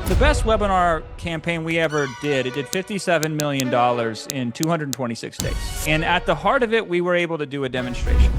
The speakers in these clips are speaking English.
The best webinar campaign we ever did, it did $57 million in 226 days. And at the heart of it, we were able to do a demonstration.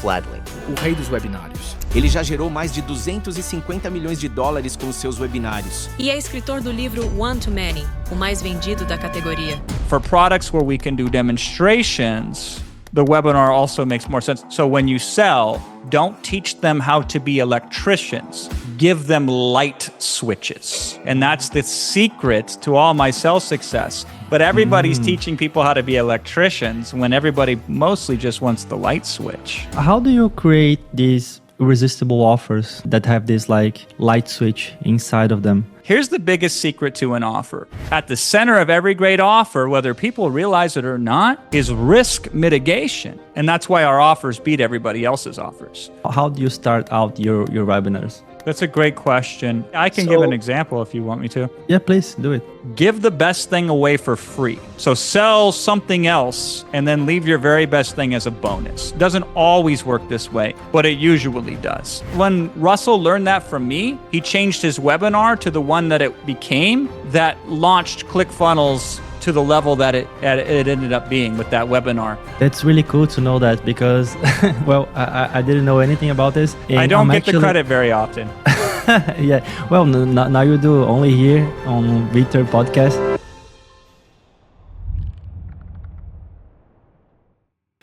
Fladlien, o rei dos webinários. Ele já gerou mais de 250 milhões de dólares com os seus webinários. E é escritor do livro One to Many, o mais vendido da categoria. For products where we can do demonstrations, the webinar also makes more sense. So when you sell, don't teach them how to be electricians. Give them light switches. And that's the secret to all my sales success. But everybody's teaching people how to be electricians when everybody mostly just wants the light switch. How do you create these irresistible offers that have this like light switch inside of them? Here's the biggest secret to an offer. At the center of every great offer, whether people realize it or not, is risk mitigation. And that's why our offers beat everybody else's offers. How do you start out your webinars? That's a great question. I can give an example if you want me to. Yeah, please do it. Give the best thing away for free. So sell something else and then leave your very best thing as a bonus. Doesn't always work this way, but it usually does. When Russell learned that from me, he changed his webinar to the one that it became that launched ClickFunnels to the level that it ended up being with that webinar. That's really cool to know that because, well, I didn't know anything about this. I don't get the credit very often. Yeah, well, now you do, only here on Victor Podcast.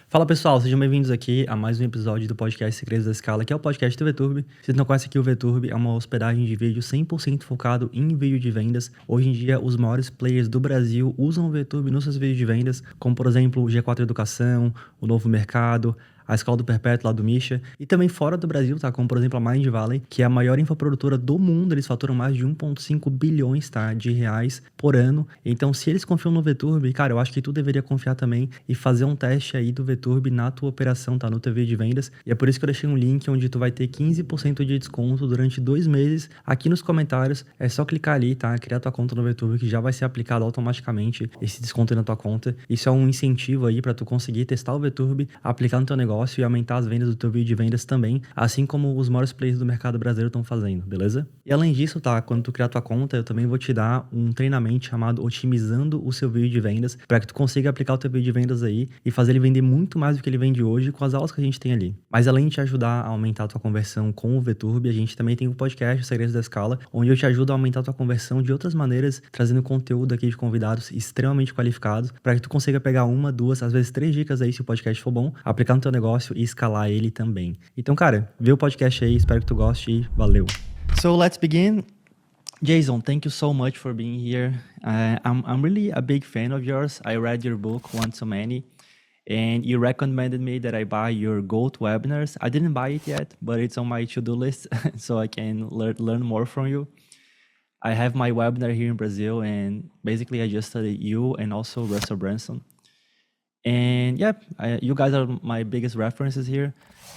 Fala pessoal, sejam bem-vindos aqui a mais um episódio do podcast Segredos da Escala, que é o podcast do VTurb. Se vocês não conhecem aqui, o VTurb é uma hospedagem de vídeo 100% focado em vídeo de vendas. Hoje em dia, os maiores players do Brasil usam o VTurb nos seus vídeos de vendas, como por exemplo o G4 Educação, o Novo Mercado, a Escola do Perpétuo lá do Misha, e também fora do Brasil, tá? Como por exemplo a Mind Valley, que é a maior infoprodutora do mundo. Eles faturam mais de 1,5 bilhões, tá? De reais por ano. Então, se eles confiam no VTurb, cara, eu acho que tu deveria confiar também e fazer um teste aí do VTurb na tua operação, tá? No teu vídeo de vendas. E é por isso que eu deixei um link onde tu vai ter 15% de desconto durante 2 meses aqui nos comentários. É só clicar ali, tá? Criar tua conta no VTurb que já vai ser aplicado automaticamente esse desconto aí na tua conta. Isso é um incentivo aí para tu conseguir testar o VTurb, aplicar no teu negócio e aumentar as vendas do teu vídeo de vendas também, assim como os maiores players do mercado brasileiro estão fazendo, beleza? E além disso, tá? Quando tu criar tua conta, eu também vou te dar um treinamento chamado Otimizando o Seu Vídeo de Vendas, para que tu consiga aplicar o teu vídeo de vendas aí e fazer ele vender muito mais do que ele vende hoje com as aulas que a gente tem ali. Mas além de te ajudar a aumentar a tua conversão com o VTurb, a gente também tem o podcast Segredos da Escala, onde eu te ajudo a aumentar a tua conversão de outras maneiras, trazendo conteúdo aqui de convidados extremamente qualificados, para que tu consiga pegar 1, 2, às vezes 3 dicas aí, se o podcast for bom, aplicar no teu negócio e escalar ele também. Então, cara, vê o podcast aí, espero que tu goste e valeu. So, let's begin. Jason, thank you so much for being here. I'm really a big fan of yours. I read your book, One to Many, and you recommended me that I buy your Gold webinars. I didn't buy it yet, but it's on my to-do list, so I can learn more from you. I have my webinar here in Brazil, and basically I just studied you and also Russell Brunson. And yeah, you guys are my biggest references here.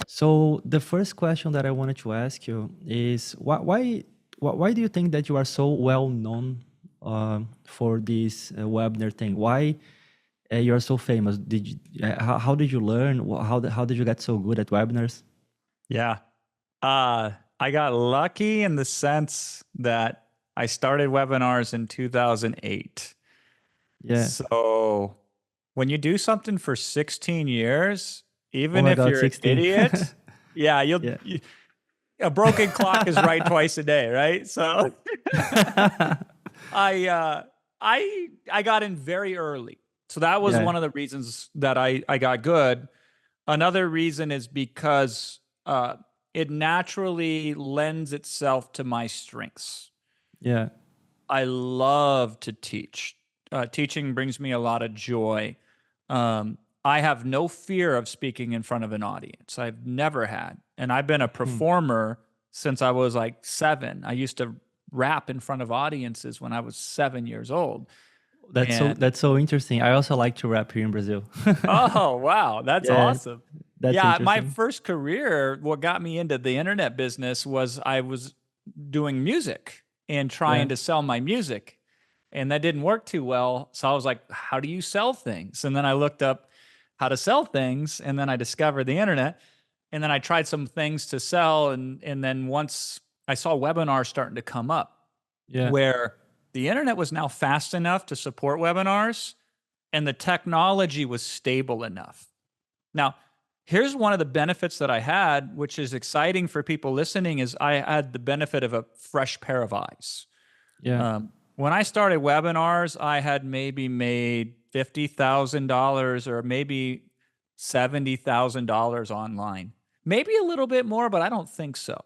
So the first question that I wanted to ask you is why do you think that you are so well known for this webinar thing? Why you are so famous? How did you learn? How did you get so good at webinars? Yeah, I got lucky in the sense that I started webinars in 2008. Yeah. So when you do something for 16 years, even if you're 16. an idiot, yeah, a broken clock is right twice a day, right? So I got in very early. So that was one of the reasons that I got good. Another reason is because it naturally lends itself to my strengths. Yeah. I love to teach. Teaching brings me a lot of joy. I have no fear of speaking in front of an audience. I've never had. And I've been a performer since I was like 7. I used to rap in front of audiences when I was 7 years old. That's so interesting. I also like to rap here in Brazil. Oh, wow. That's awesome. That's my first career, what got me into the internet business was I was doing music and trying to sell my music. And that didn't work too well. So I was like, how do you sell things? And then I looked up how to sell things. And then I discovered the internet. And then I tried some things to sell. And then once I saw webinars starting to come up, Yeah. where the internet was now fast enough to support webinars and the technology was stable enough. Now, here's one of the benefits that I had, which is exciting for people listening, is I had the benefit of a fresh pair of eyes. Yeah. When I started webinars, I had maybe made $50,000 or maybe $70,000 online. Maybe a little bit more, but I don't think so.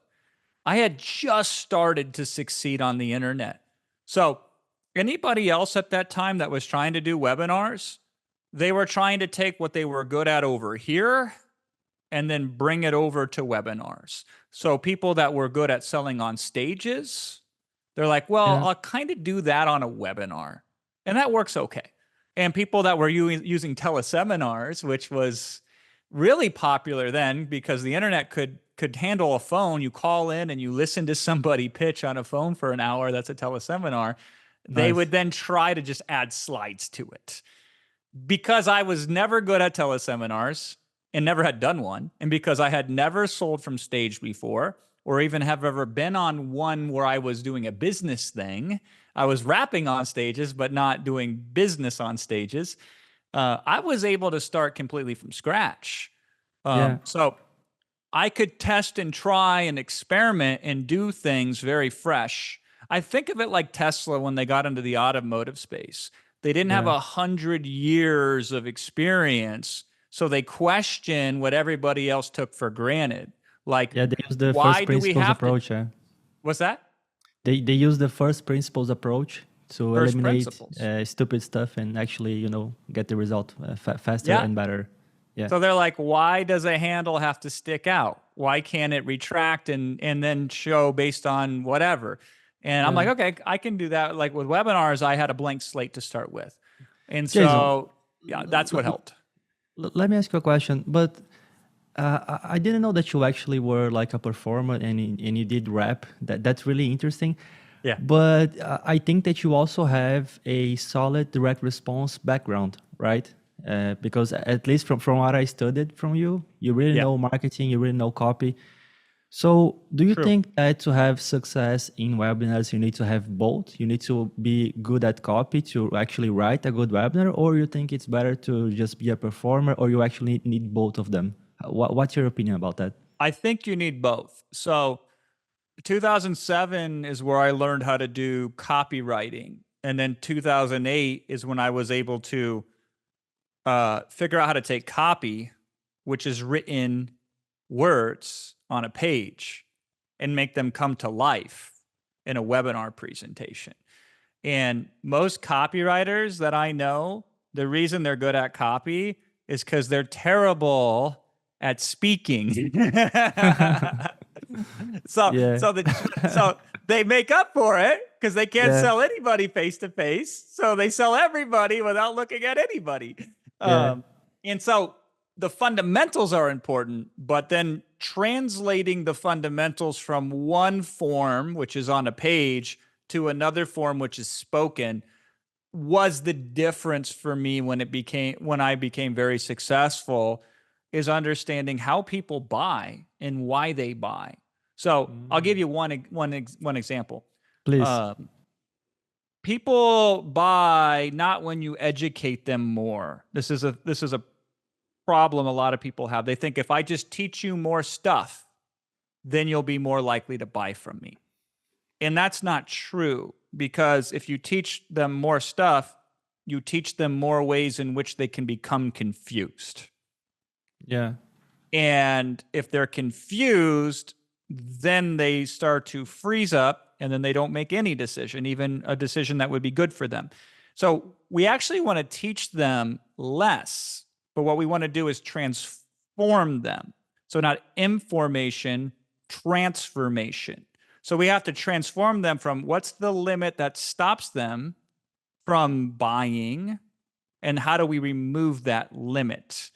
I had just started to succeed on the internet. So anybody else at that time that was trying to do webinars, they were trying to take what they were good at over here and then bring it over to webinars. So people that were good at selling on stages, they're like, well, Yeah. I'll kind of do that on a webinar. And that works okay. And people that were using teleseminars, which was really popular then because the internet could handle a phone. You call in and you listen to somebody pitch on a phone for an hour. That's a teleseminar. They Nice. would then try to just add slides to it. Because I was never good at teleseminars and never had done one, and because I had never sold from stage before, or even have ever been on one where I was doing a business thing, I was rapping on stages, but not doing business on stages. I was able to start completely from scratch. Yeah. So I could test and try and experiment and do things very fresh. I think of it like Tesla when they got into the automotive space. They didn't have Yeah. 100 years of experience, so they question what everybody else took for granted. Like, Yeah, they use the why first do we principles have to? approach. Yeah. What's that? They use the first principles approach to First eliminate principles. stupid stuff and actually, get the result faster Yeah. and better. Yeah. So they're like, why does a handle have to stick out? Why can't it retract and then show based on whatever? And I'm Yeah. like, okay, I can do that. Like with webinars, I had a blank slate to start with. And Jason, so, yeah, that's what helped. Let me ask you a question. But I didn't know that you actually were like a performer and you did rap. That's really interesting. Yeah. But I think that you also have a solid direct response background, right? Because at least from what I studied from you, you really Yeah. know marketing, you really know copy. So do you True. think that to have success in webinars, you need to have both? You need to be good at copy to actually write a good webinar, or you think it's better to just be a performer, or you actually need both of them? What's your opinion about that? I think you need both. So 2007 is where I learned how to do copywriting. And then 2008 is when I was able to figure out how to take copy, which is written words on a page, and make them come to life in a webinar presentation. And most copywriters that I know, the reason they're good at copy is because they're terrible at speaking. Yeah. So they make up for it because they can't Yeah. sell anybody face to face. So they sell everybody without looking at anybody. Yeah. And so the fundamentals are important, but then translating the fundamentals from one form, which is on a page, to another form, which is spoken, was the difference for me when I became very successful, is understanding how people buy and why they buy. So I'll give you one example. Please. People buy not when you educate them more. This is a problem a lot of people have. They think if I just teach you more stuff, then you'll be more likely to buy from me. And that's not true, because if you teach them more stuff, you teach them more ways in which they can become confused. Yeah. And if they're confused, then they start to freeze up, and then they don't make any decision, even a decision that would be good for them. So we actually want to teach them less, but what we want to do is transform them. So not information, transformation. So we have to transform them from what's the limit that stops them from buying, and how do we remove that limit?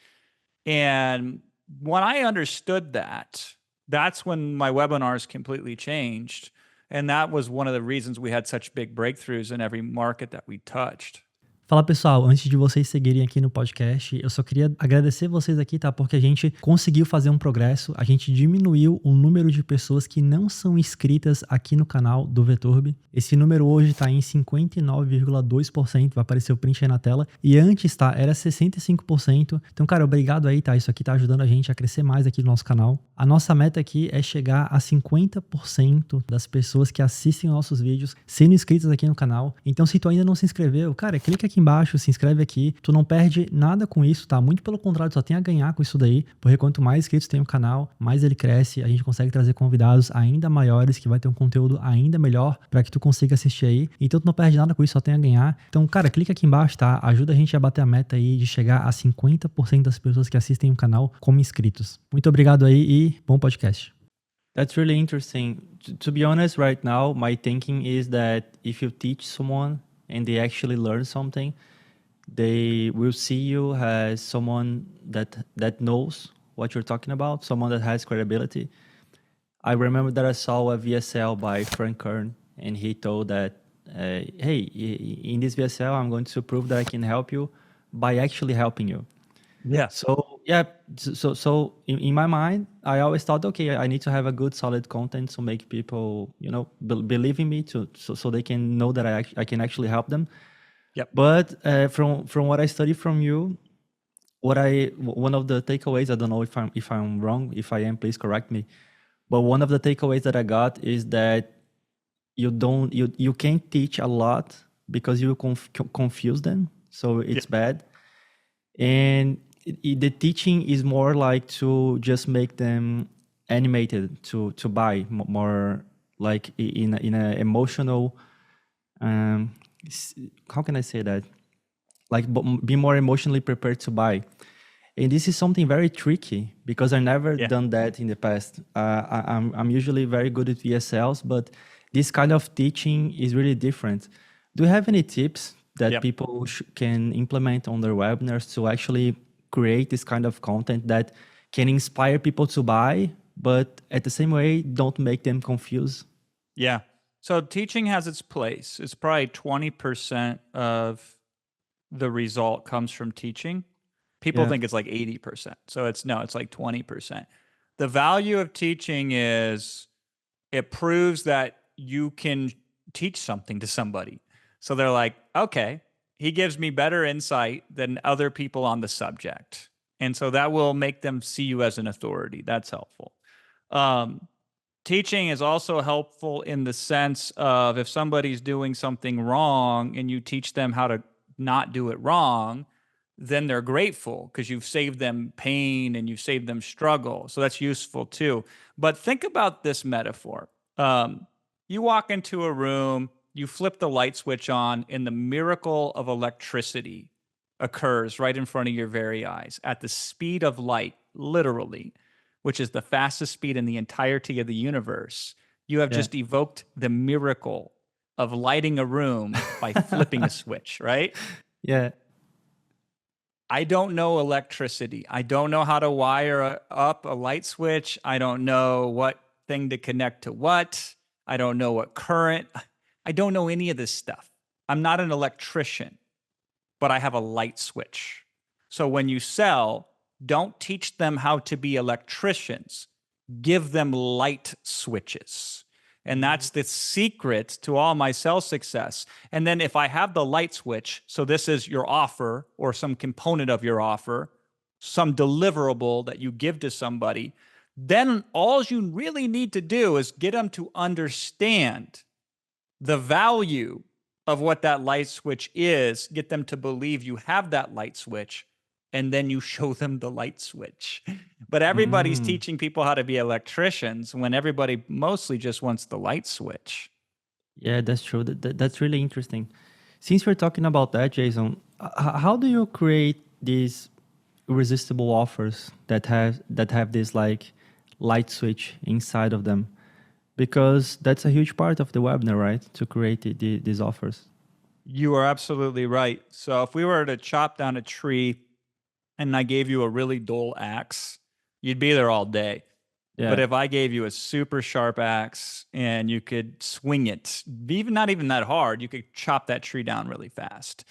And when I understood that, that's when my webinars completely changed. And that was one of the reasons we had such big breakthroughs in every market that we touched. Fala pessoal, antes de vocês seguirem aqui no podcast, eu só queria agradecer vocês aqui, tá? Porque a gente conseguiu fazer um progresso, a gente diminuiu o número de pessoas que não são inscritas aqui no canal do VTurb. Esse número hoje tá em 59,2%, vai aparecer o print aí na tela. E antes, tá? Era 65%. Então, cara, obrigado aí, tá? Isso aqui tá ajudando a gente a crescer mais aqui no nosso canal. A nossa meta aqui é chegar a 50% das pessoas que assistem nossos vídeos sendo inscritas aqui no canal. Então, se tu ainda não se inscreveu, cara, clica aqui embaixo, se inscreve aqui. Tu não perde nada com isso, tá? Muito pelo contrário, só tem a ganhar com isso daí, porque quanto mais inscritos tem o canal, mais ele cresce, a gente consegue trazer convidados ainda maiores, que vai ter um conteúdo ainda melhor para que tu consiga assistir aí. Então, tu não perde nada com isso, só tem a ganhar. Então, cara, clica aqui embaixo, tá? Ajuda a gente a bater a meta aí de chegar a 50% das pessoas que assistem o canal como inscritos. Muito obrigado aí e bom podcast. That's really interesting. To be honest, right now, my thinking is that if you teach someone and they actually learn something, they will see you as someone that knows what you're talking about, someone that has credibility. I remember that I saw a VSL by Frank Kern, and he told that, hey, in this VSL, I'm going to prove that I can help you by actually helping you. Yeah. So yeah, so in my mind, I always thought, okay, I need to have a good, solid content to make people, believe in me, so they can know that I can actually help them. Yep. But from what I studied from you, one of the takeaways, I don't know if I'm wrong. If I am, please correct me. But one of the takeaways that I got is that you can't teach a lot because you confuse them, so it's bad. And the teaching is more like to just make them animated to buy more, like in a emotional. How can I say that? Like be more emotionally prepared to buy. And this is something very tricky because I never done that in the past. I'm usually very good at VSLs, but this kind of teaching is really different. Do you have any tips that people can implement on their webinars to actually create this kind of content that can inspire people to buy, but at the same way, don't make them confused? Yeah. So teaching has its place. It's probably 20% of the result comes from teaching. People think it's like 80%. So it's like 20%. The value of teaching is it proves that you can teach something to somebody. So they're like, okay, he gives me better insight than other people on the subject. And so that will make them see you as an authority. That's helpful. Teaching is also helpful in the sense of if somebody's doing something wrong and you teach them how to not do it wrong, then they're grateful because you've saved them pain and you've saved them struggle. So that's useful too. But think about this metaphor. You walk into a room, you flip the light switch on, and the miracle of electricity occurs right in front of your very eyes at the speed of light, literally, which is the fastest speed in the entirety of the universe. You have just evoked the miracle of lighting a room by flipping a switch, right? Yeah. I don't know electricity. I don't know how to wire up a light switch. I don't know what thing to connect to what. I don't know what current. I don't know any of this stuff. I'm not an electrician, but I have a light switch. So when you sell, don't teach them how to be electricians. Give them light switches. And that's the secret to all my sales success. And then if I have the light switch, so this is your offer or some component of your offer, some deliverable that you give to somebody, then all you really need to do is get them to understand the value of what that light switch is, get them to believe you have that light switch, and then you show them the light switch. But everybody's teaching people how to be electricians when everybody mostly just wants the light switch. Yeah, that's true. That's really interesting. Since we're talking about that, Jason, how do you create these irresistible offers that have this like light switch inside of them? Because that's a huge part of the webinar, right? To create these offers. You are absolutely right. So if we were to chop down a tree and I gave you a really dull axe, you'd be there all day. Yeah. But if I gave you a super sharp axe and you could swing it, not even that hard, you could chop that tree down really fast.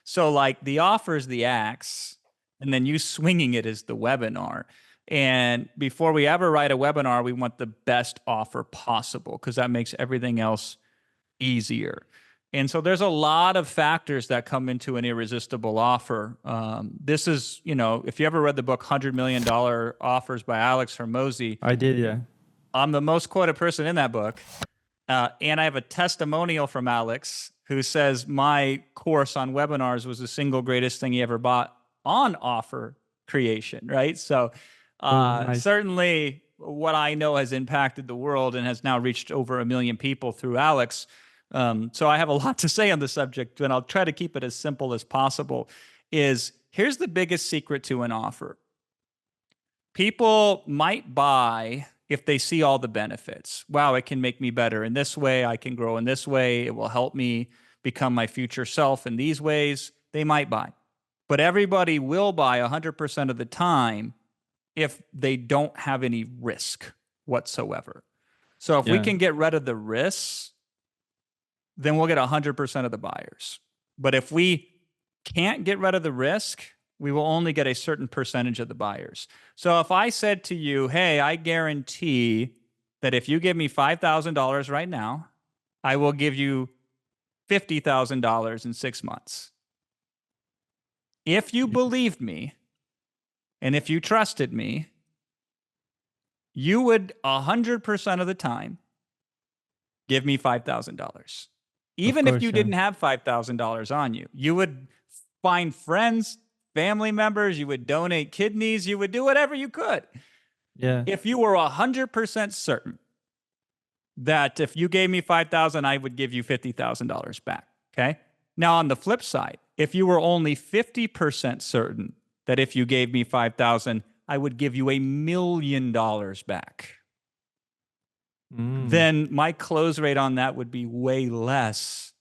So like the offer is the axe, and then you swinging it is the webinar. And before we ever write a webinar, we want the best offer possible because that makes everything else easier. And so there's a lot of factors that come into an irresistible offer. This is, if you ever read the book $100 Million Offers by Alex Hormozi. I did, yeah. I'm the most quoted person in that book. And I have a testimonial from Alex who says my course on webinars was the single greatest thing he ever bought on offer creation, right? So Nice. certainly what I know has impacted the world and has now reached over 1 million people through Alex. So I have a lot to say on the subject, and I'll try to keep it as simple as possible. Here's the biggest secret to an offer. People might buy if they see all the benefits. Wow, it can make me better in this way. I can grow in this way. It will help me become my future self in these ways. They might buy. But everybody will buy 100% of the time if they don't have any risk whatsoever. So if we can get rid of the risks, then we'll get 100% of the buyers. But if we can't get rid of the risk, we will only get a certain percentage of the buyers. So if I said to you, hey, I guarantee that if you give me $5,000 right now, I will give you $50,000 in 6 months. If you believed me, and if you trusted me, you would 100% of the time give me $5,000. Even if you didn't have $5,000 on you, you would find friends, family members, you would donate kidneys, you would do whatever you could. Yeah. If you were 100% certain that if you gave me $5,000, I would give you $50,000 back. Okay. Now on the flip side, if you were only 50% certain that if you gave me $5,000, I would give you $1 million back, then my close rate on that would be way less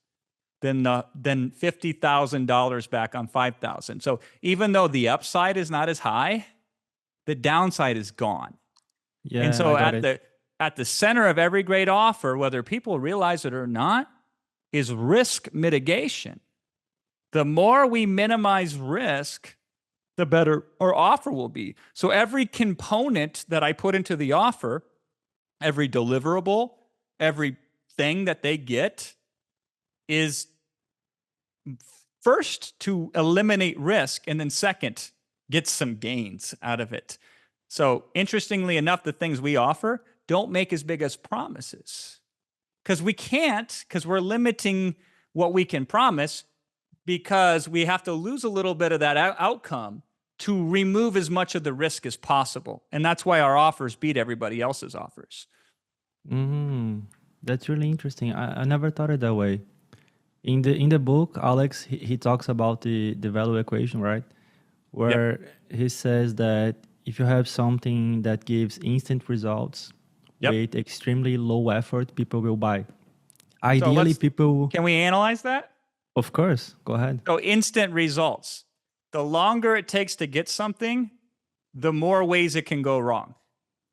than $50,000 back on $5,000. So even though the upside is not as high, the downside is gone. Yeah. And so at the center of every great offer, whether people realize it or not, is risk mitigation. The more we minimize risk, the better our offer will be. So every component that I put into the offer, every deliverable, every thing that they get is first to eliminate risk, and then second, get some gains out of it. So interestingly enough, the things we offer don't make as big as promises because we can't, because we're limiting what we can promise, because we have to lose a little bit of that outcome to remove as much of the risk as possible. And that's why our offers beat everybody else's offers. That's really interesting. I never thought it that way. In the book, Alex, he talks about the value equation, right? Where he says that if you have something that gives instant results with extremely low effort, people will buy. Ideally, people... Can we analyze that? Of course. Go ahead. So instant results. The longer it takes to get something, the more ways it can go wrong.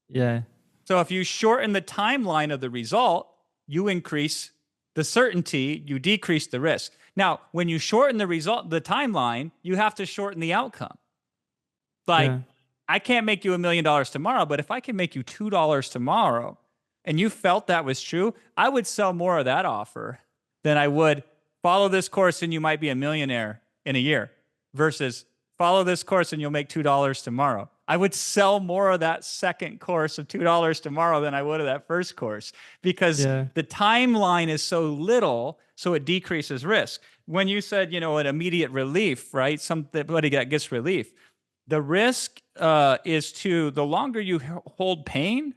Yeah. So if you shorten the timeline of the result, you increase the certainty, you decrease the risk. Now, when you shorten the timeline, you have to shorten the outcome. Like, I can't make you $1 million tomorrow, but if I can make you $2 tomorrow, and you felt that was true, I would sell more of that offer than I would follow this course and you might be a millionaire in a year versus follow this course and you'll make $2 tomorrow. I would sell more of that second course of $2 tomorrow than I would of that first course because the timeline is so little, so it decreases risk. When you said, an immediate relief, right? Somebody that gets relief. The risk is the longer you hold pain,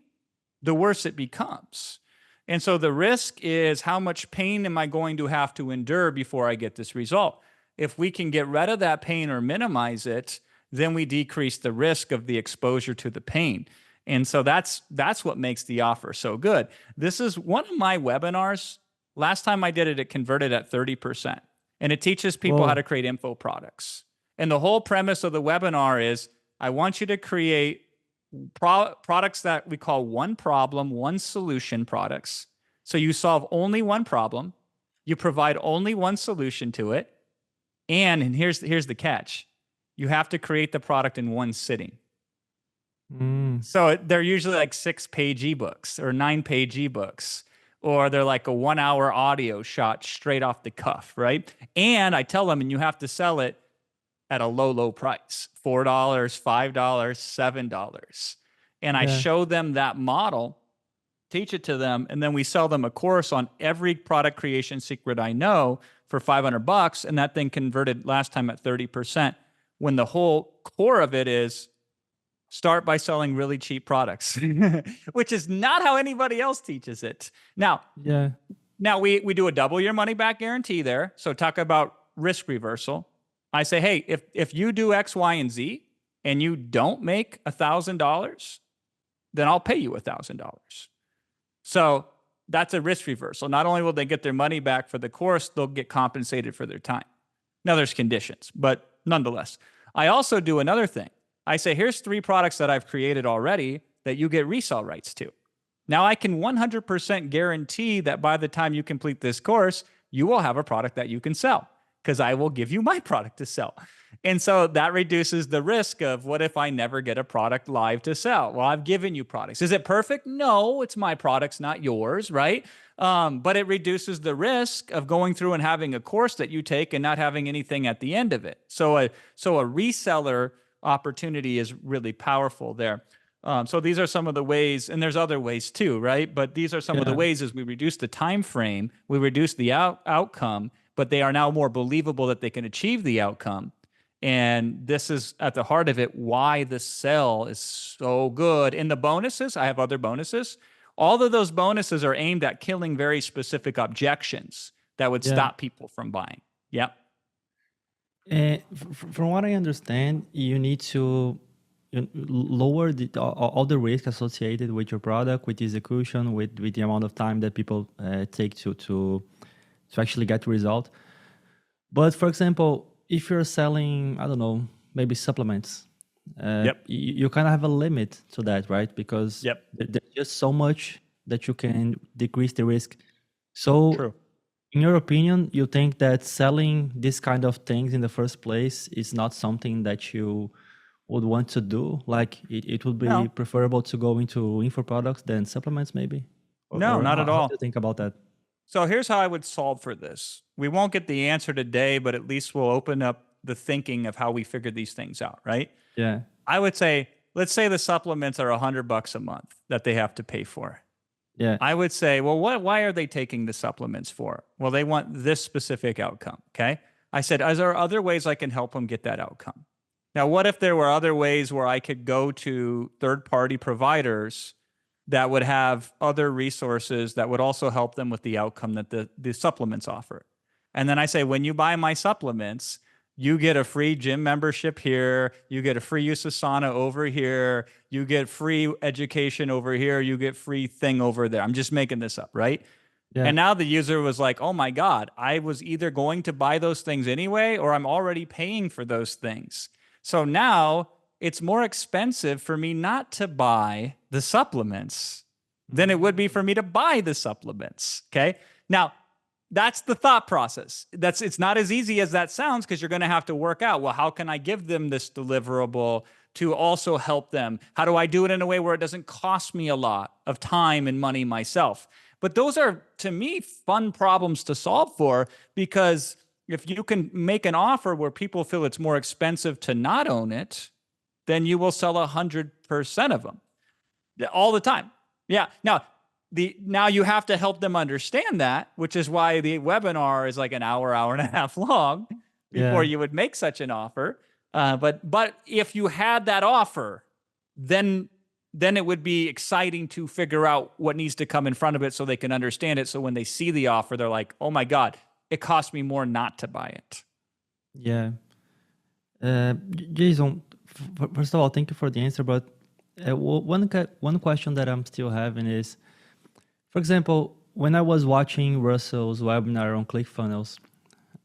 the worse it becomes. And so the risk is how much pain am I going to have to endure before I get this result? If we can get rid of that pain or minimize it, then we decrease the risk of the exposure to the pain. And so that's what makes the offer so good. This is one of my webinars. Last time I did it, it converted at 30%. And it teaches people how to create info products. And the whole premise of the webinar is I want you to create products that we call one problem, one solution products. So you solve only one problem, you provide only one solution to it, And here's the catch. You have to create the product in one sitting. So they're usually like 6-page ebooks or 9-page ebooks, or they're like a 1-hour audio shot straight off the cuff, right? And I tell them, and you have to sell it at a low price, $4, $5, $7. And I show them that model, teach it to them, and then we sell them a course on every product creation secret I know for $500, and that thing converted last time at 30%, when the whole core of it is start by selling really cheap products, which is not how anybody else teaches it. Now, we do a double your money back guarantee there. So talk about risk reversal. I say, hey, if you do X, Y, and Z and you don't make $1,000, then I'll pay you $1,000. So that's a risk reversal. Not only will they get their money back for the course, they'll get compensated for their time. Now there's conditions, but nonetheless, I also do another thing. I say, here's 3 products that I've created already that you get resale rights to. Now I can 100% guarantee that by the time you complete this course, you will have a product that you can sell, because I will give you my product to sell. And so that reduces the risk of what if I never get a product live to sell? Well, I've given you products. Is it perfect? No, it's my products, not yours, right? But it reduces the risk of going through and having a course that you take and not having anything at the end of it. So a reseller opportunity is really powerful there. So these are some of the ways, and there's other ways too, right? But these are some of the ways as we reduce the time frame, we reduce the outcome, but they are now more believable that they can achieve the outcome. And this is at the heart of it, why the sell is so good. In the bonuses, I have other bonuses. All of those bonuses are aimed at killing very specific objections that would stop people from buying. Yep. From what I understand, you need to lower all the risk associated with your product, with execution, with the amount of time that people take to actually get the result. But for example, if you're selling, I don't know, maybe supplements, you kind of have a limit to that, right? Because there's just so much that you can decrease the risk. So in your opinion, you think that selling this kind of things in the first place is not something that you would want to do? Like it would be preferable to go into info products than supplements maybe? No, not at all. How do you think about that? So here's how I would solve for this. We won't get the answer today, but at least we'll open up the thinking of how we figure these things out, right? Yeah. I would say, let's say the supplements are $100 a month that they have to pay for. Yeah. I would say, well, why are they taking the supplements for? Well, they want this specific outcome, okay? I said, is there other ways I can help them get that outcome? Now, what if there were other ways where I could go to third-party providers that would have other resources that would also help them with the outcome that the supplements offer? And then I say, when you buy my supplements, you get a free gym membership here, you get a free use of sauna over here, you get free education over here, you get free thing over there. I'm just making this up, right? Yeah. And now the user was like, oh my God, I was either going to buy those things anyway, or I'm already paying for those things. So now it's more expensive for me not to buy the supplements than it would be for me to buy the supplements, okay? Now, that's the thought process. It's not as easy as that sounds, because you're going to have to work out, well, how can I give them this deliverable to also help them? How do I do it in a way where it doesn't cost me a lot of time and money myself? But those are, to me, fun problems to solve for, because if you can make an offer where people feel it's more expensive to not own it, then you will sell 100% of them all the time. Yeah. Now you have to help them understand that, which is why the webinar is like an hour and a half long before you would make such an offer. But if you had that offer, then it would be exciting to figure out what needs to come in front of it so they can understand it. So when they see the offer, they're like, oh my God, it cost me more not to buy it. Yeah. Jason, first of all, thank you for the answer. But one question that I'm still having is, for example, when I was watching Russell's webinar on ClickFunnels,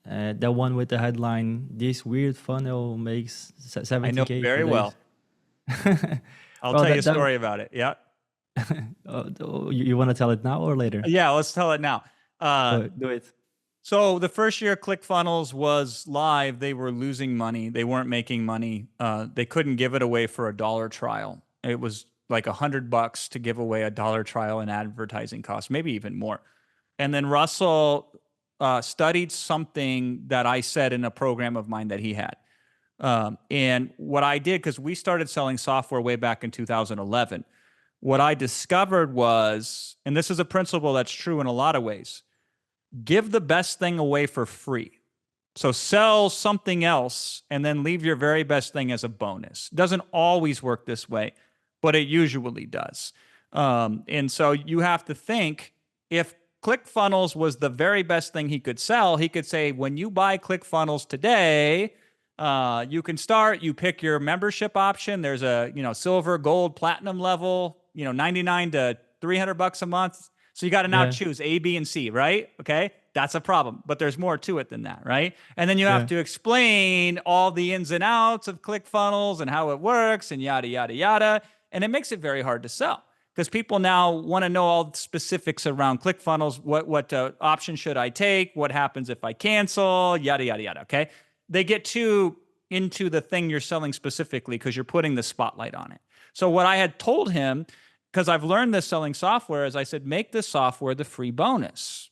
the one with the headline, "This weird funnel makes 70K." I know very well. I'll tell you a story about it. Yeah. You want to tell it now or later? Yeah, let's tell it now. Do it. So the first year ClickFunnels was live, they were losing money. They weren't making money. They couldn't give it away for a $1 trial. It was like $100 to give away a $1 trial in advertising costs, maybe even more. And then Russell studied something that I said in a program of mine that he had. And what I did, because we started selling software way back in 2011, what I discovered was, and this is a principle that's true in a lot of ways, give the best thing away for free. So sell something else and then leave your very best thing as a bonus. Doesn't always work this way, but it usually does. And so you have to think, if ClickFunnels was the very best thing he could sell, he could say, when you buy ClickFunnels today, you can start, you pick your membership option. There's a, silver, gold, platinum level, 99 to $300 a month. So you got to now choose A, B, and C, right? Okay. That's a problem, but there's more to it than that, right? And then you have to explain all the ins and outs of ClickFunnels and how it works and yada, yada, yada. And it makes it very hard to sell because people now want to know all the specifics around ClickFunnels. What option should I take? What happens if I cancel? Yada, yada, yada. Okay. They get too into the thing you're selling specifically because you're putting the spotlight on it. So what I had told him, because I've learned this selling software, is I said, make this software the free bonus.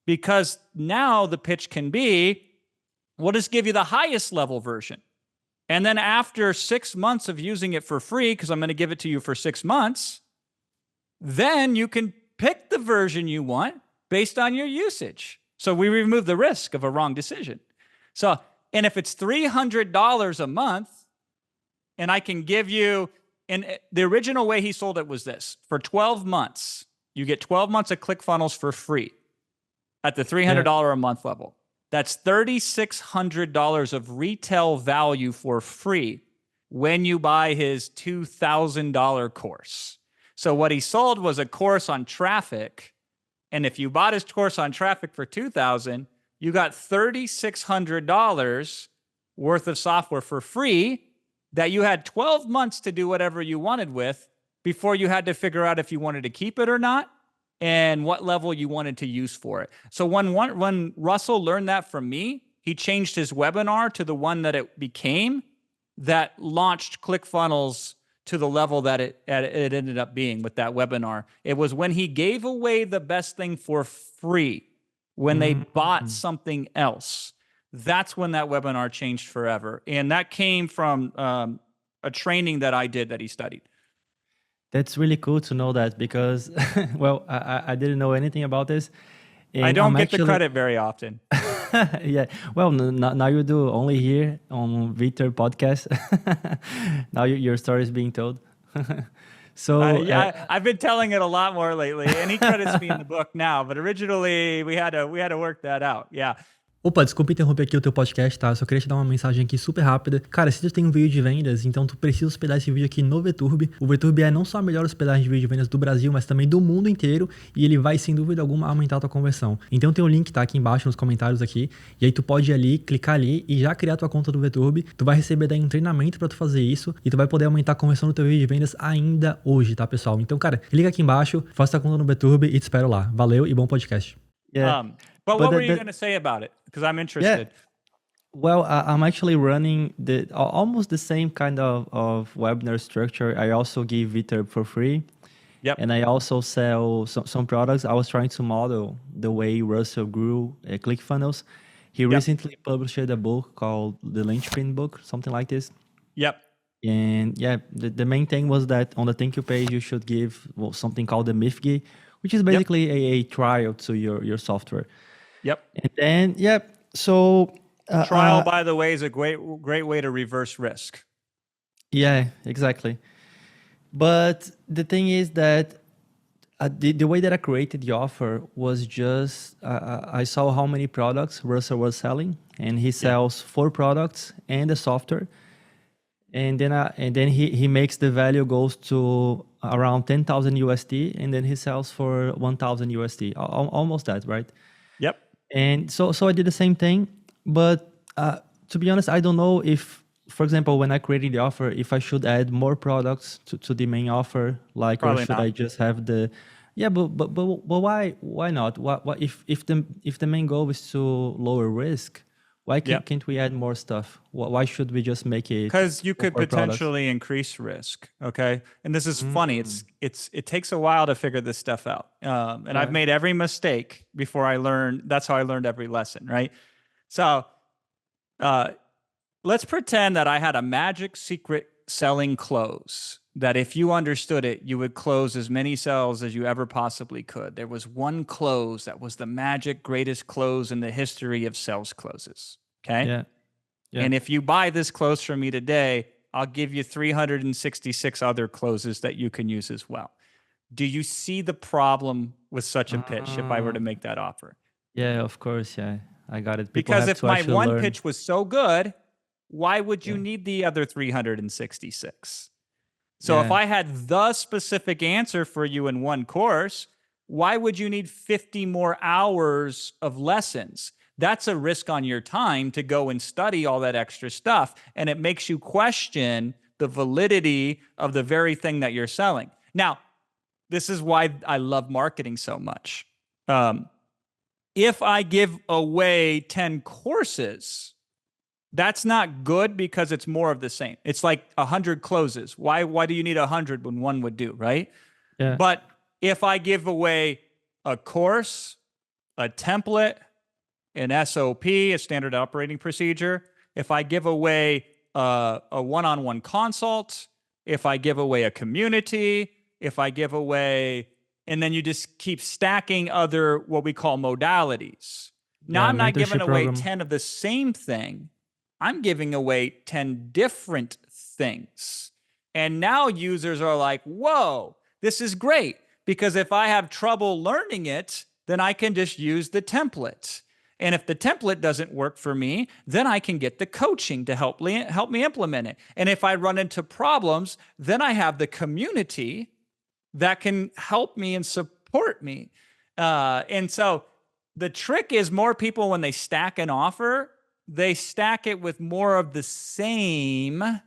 Because now the pitch can be, we'll just give you the highest level version. And then after 6 months of using it for free, because I'm going to give it to you for 6 months, then you can pick the version you want based on your usage. So we remove the risk of a wrong decision. So, and if it's $300 a month, and I can give you, and the original way he sold it was this: for 12 months, you get 12 months of ClickFunnels for free at the $300 a month level. That's $3,600 of retail value for free when you buy his $2,000 course. So what he sold was a course on traffic. And if you bought his course on traffic for $2,000, you got $3,600 worth of software for free that you had 12 months to do whatever you wanted with before you had to figure out if you wanted to keep it or not and what level you wanted to use for it. So when Russell learned that from me, he changed his webinar to the one that it became that launched ClickFunnels to the level that it ended up being with that webinar. It was when he gave away the best thing for free, when they bought something else. That's when that webinar changed forever. And that came from a training that I did that he studied. That's really cool to know that because, well, I didn't know anything about this. And I don't get the credit very often. Yeah. Well, now you do, only here on Victor podcast. Now your story is being told. So I've been telling it a lot more lately, and he credits me in the book now, but originally we had to work that out. Yeah. Opa, desculpa interromper aqui o teu podcast, tá? Eu só queria te dar uma mensagem aqui super rápida. Cara, se tu tem um vídeo de vendas, então tu precisa hospedar esse vídeo aqui no VTurb. O VTurb é não só a melhor hospedagem de vídeo de vendas do Brasil, mas também do mundo inteiro, e ele vai, sem dúvida alguma, aumentar a tua conversão. Então tem um link, tá, aqui embaixo nos comentários aqui, e aí tu pode ir ali, clicar ali e já criar tua conta do VTurb. Tu vai receber daí um treinamento pra tu fazer isso, e tu vai poder aumentar a conversão no teu vídeo de vendas ainda hoje, tá, pessoal? Então, cara, clica aqui embaixo, faça tua conta no VTurb e te espero lá. Valeu e bom podcast. Yeah. But what were you going to say about it? Because I'm interested. Yeah. Well, I'm actually running almost the same kind of webinar structure. I also give VTurb for free. Yep. And I also sell some products. I was trying to model the way Russell grew ClickFunnels. He recently published a book called The Linchpin Book, something like this. Yep. And yeah, the main thing was that on the thank you page, you should give something called the MIFG, which is basically a trial to your software. Yep. And then, yeah, so... trial, by the way, is a great way to reverse risk. Yeah, exactly. But the thing is that the way that I created the offer was just, I saw how many products Russell was selling, and he sells 4 products and the software. And then he makes the value goes to around 10,000 USD, and then he sells for 1,000 USD, almost that, right? Yep. And so I did the same thing, but to be honest, I don't know if, for example, when I created the offer, if I should add more products to the main offer, like, Probably or should not. I just have the, Yeah, but why not? What if the main goal is to lower risk? Why Yeah. can't we add more stuff? Why should we just make it Because you could for products? potentially increase risk. Okay. And this is funny. Mm. It takes a while to figure this stuff out. And I've Yeah. made every mistake before I learned. That's how I learned every lesson. Right. So let's pretend that I had a magic secret selling close that if you understood it, you would close as many sales as you ever possibly could. There was one close that was the magic greatest close in the history of sales closes. Okay. Yeah. Yeah. And if you buy this close from me today, I'll give you 366 other closes that you can use as well. Do you see the problem with such a pitch if I were to make that offer? Yeah, of course. Yeah, I got it. People Because have if to my actually one learn. pitch was so good, why would you Yeah. need the other 366? So if Yeah. I had the specific answer for you in one course, why would you need 50 more hours of lessons? That's a risk on your time to go and study all that extra stuff. And it makes you question the validity of the very thing that you're selling. Now, this is why I love marketing so much. If I give away 10 courses, that's not good because it's more of the same. It's like 100 closes. Why do you need 100 when one would do, right? Yeah. But if I give away a course, a template, an SOP, a standard operating procedure, if I give away a one-on-one consult, if I give away a community, if I give away, and then you just keep stacking other what we call modalities. Now Yeah, I'm not giving mentorship away program. 10 of the same thing. I'm giving away 10 different things. And now users are like, whoa, this is great. Because if I have trouble learning it, then I can just use the template. And if the template doesn't work for me, then I can get the coaching to help me implement it. And if I run into problems, then I have the community that can help me and support me. And so the trick is more people, when they stack an offer, they stack it with more of the same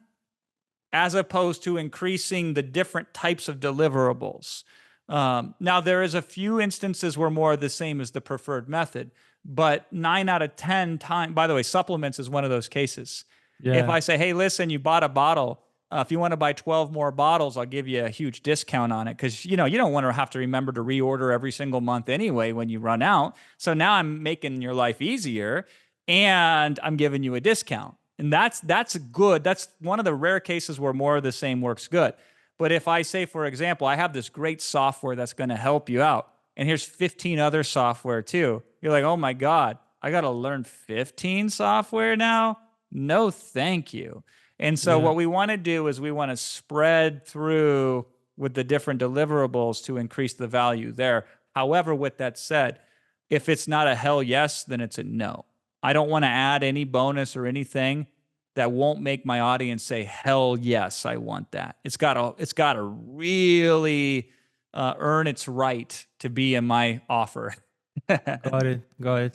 as opposed to increasing the different types of deliverables. Now, there is a few instances where more of the same is the preferred method, but 9 out of 10 times, by the way, supplements is one of those cases. Yeah. If I say, hey, listen, you bought a bottle. If you want to buy 12 more bottles, I'll give you a huge discount on it because, you don't want to have to remember to reorder every single month anyway when you run out. So now I'm making your life easier and I'm giving you a discount. And that's good. That's one of the rare cases where more of the same works good. But if I say, for example, I have this great software that's going to help you out, and here's 15 other software too, you're like, oh my God, I got to learn 15 software now? No, thank you. And so what we want to do is we want to spread through with the different deliverables to increase the value there. However, with that said, if it's not a hell yes, then it's a no. I don't want to add any bonus or anything that won't make my audience say, hell yes, I want that. It's got to really earn its right to be in my offer. Got it.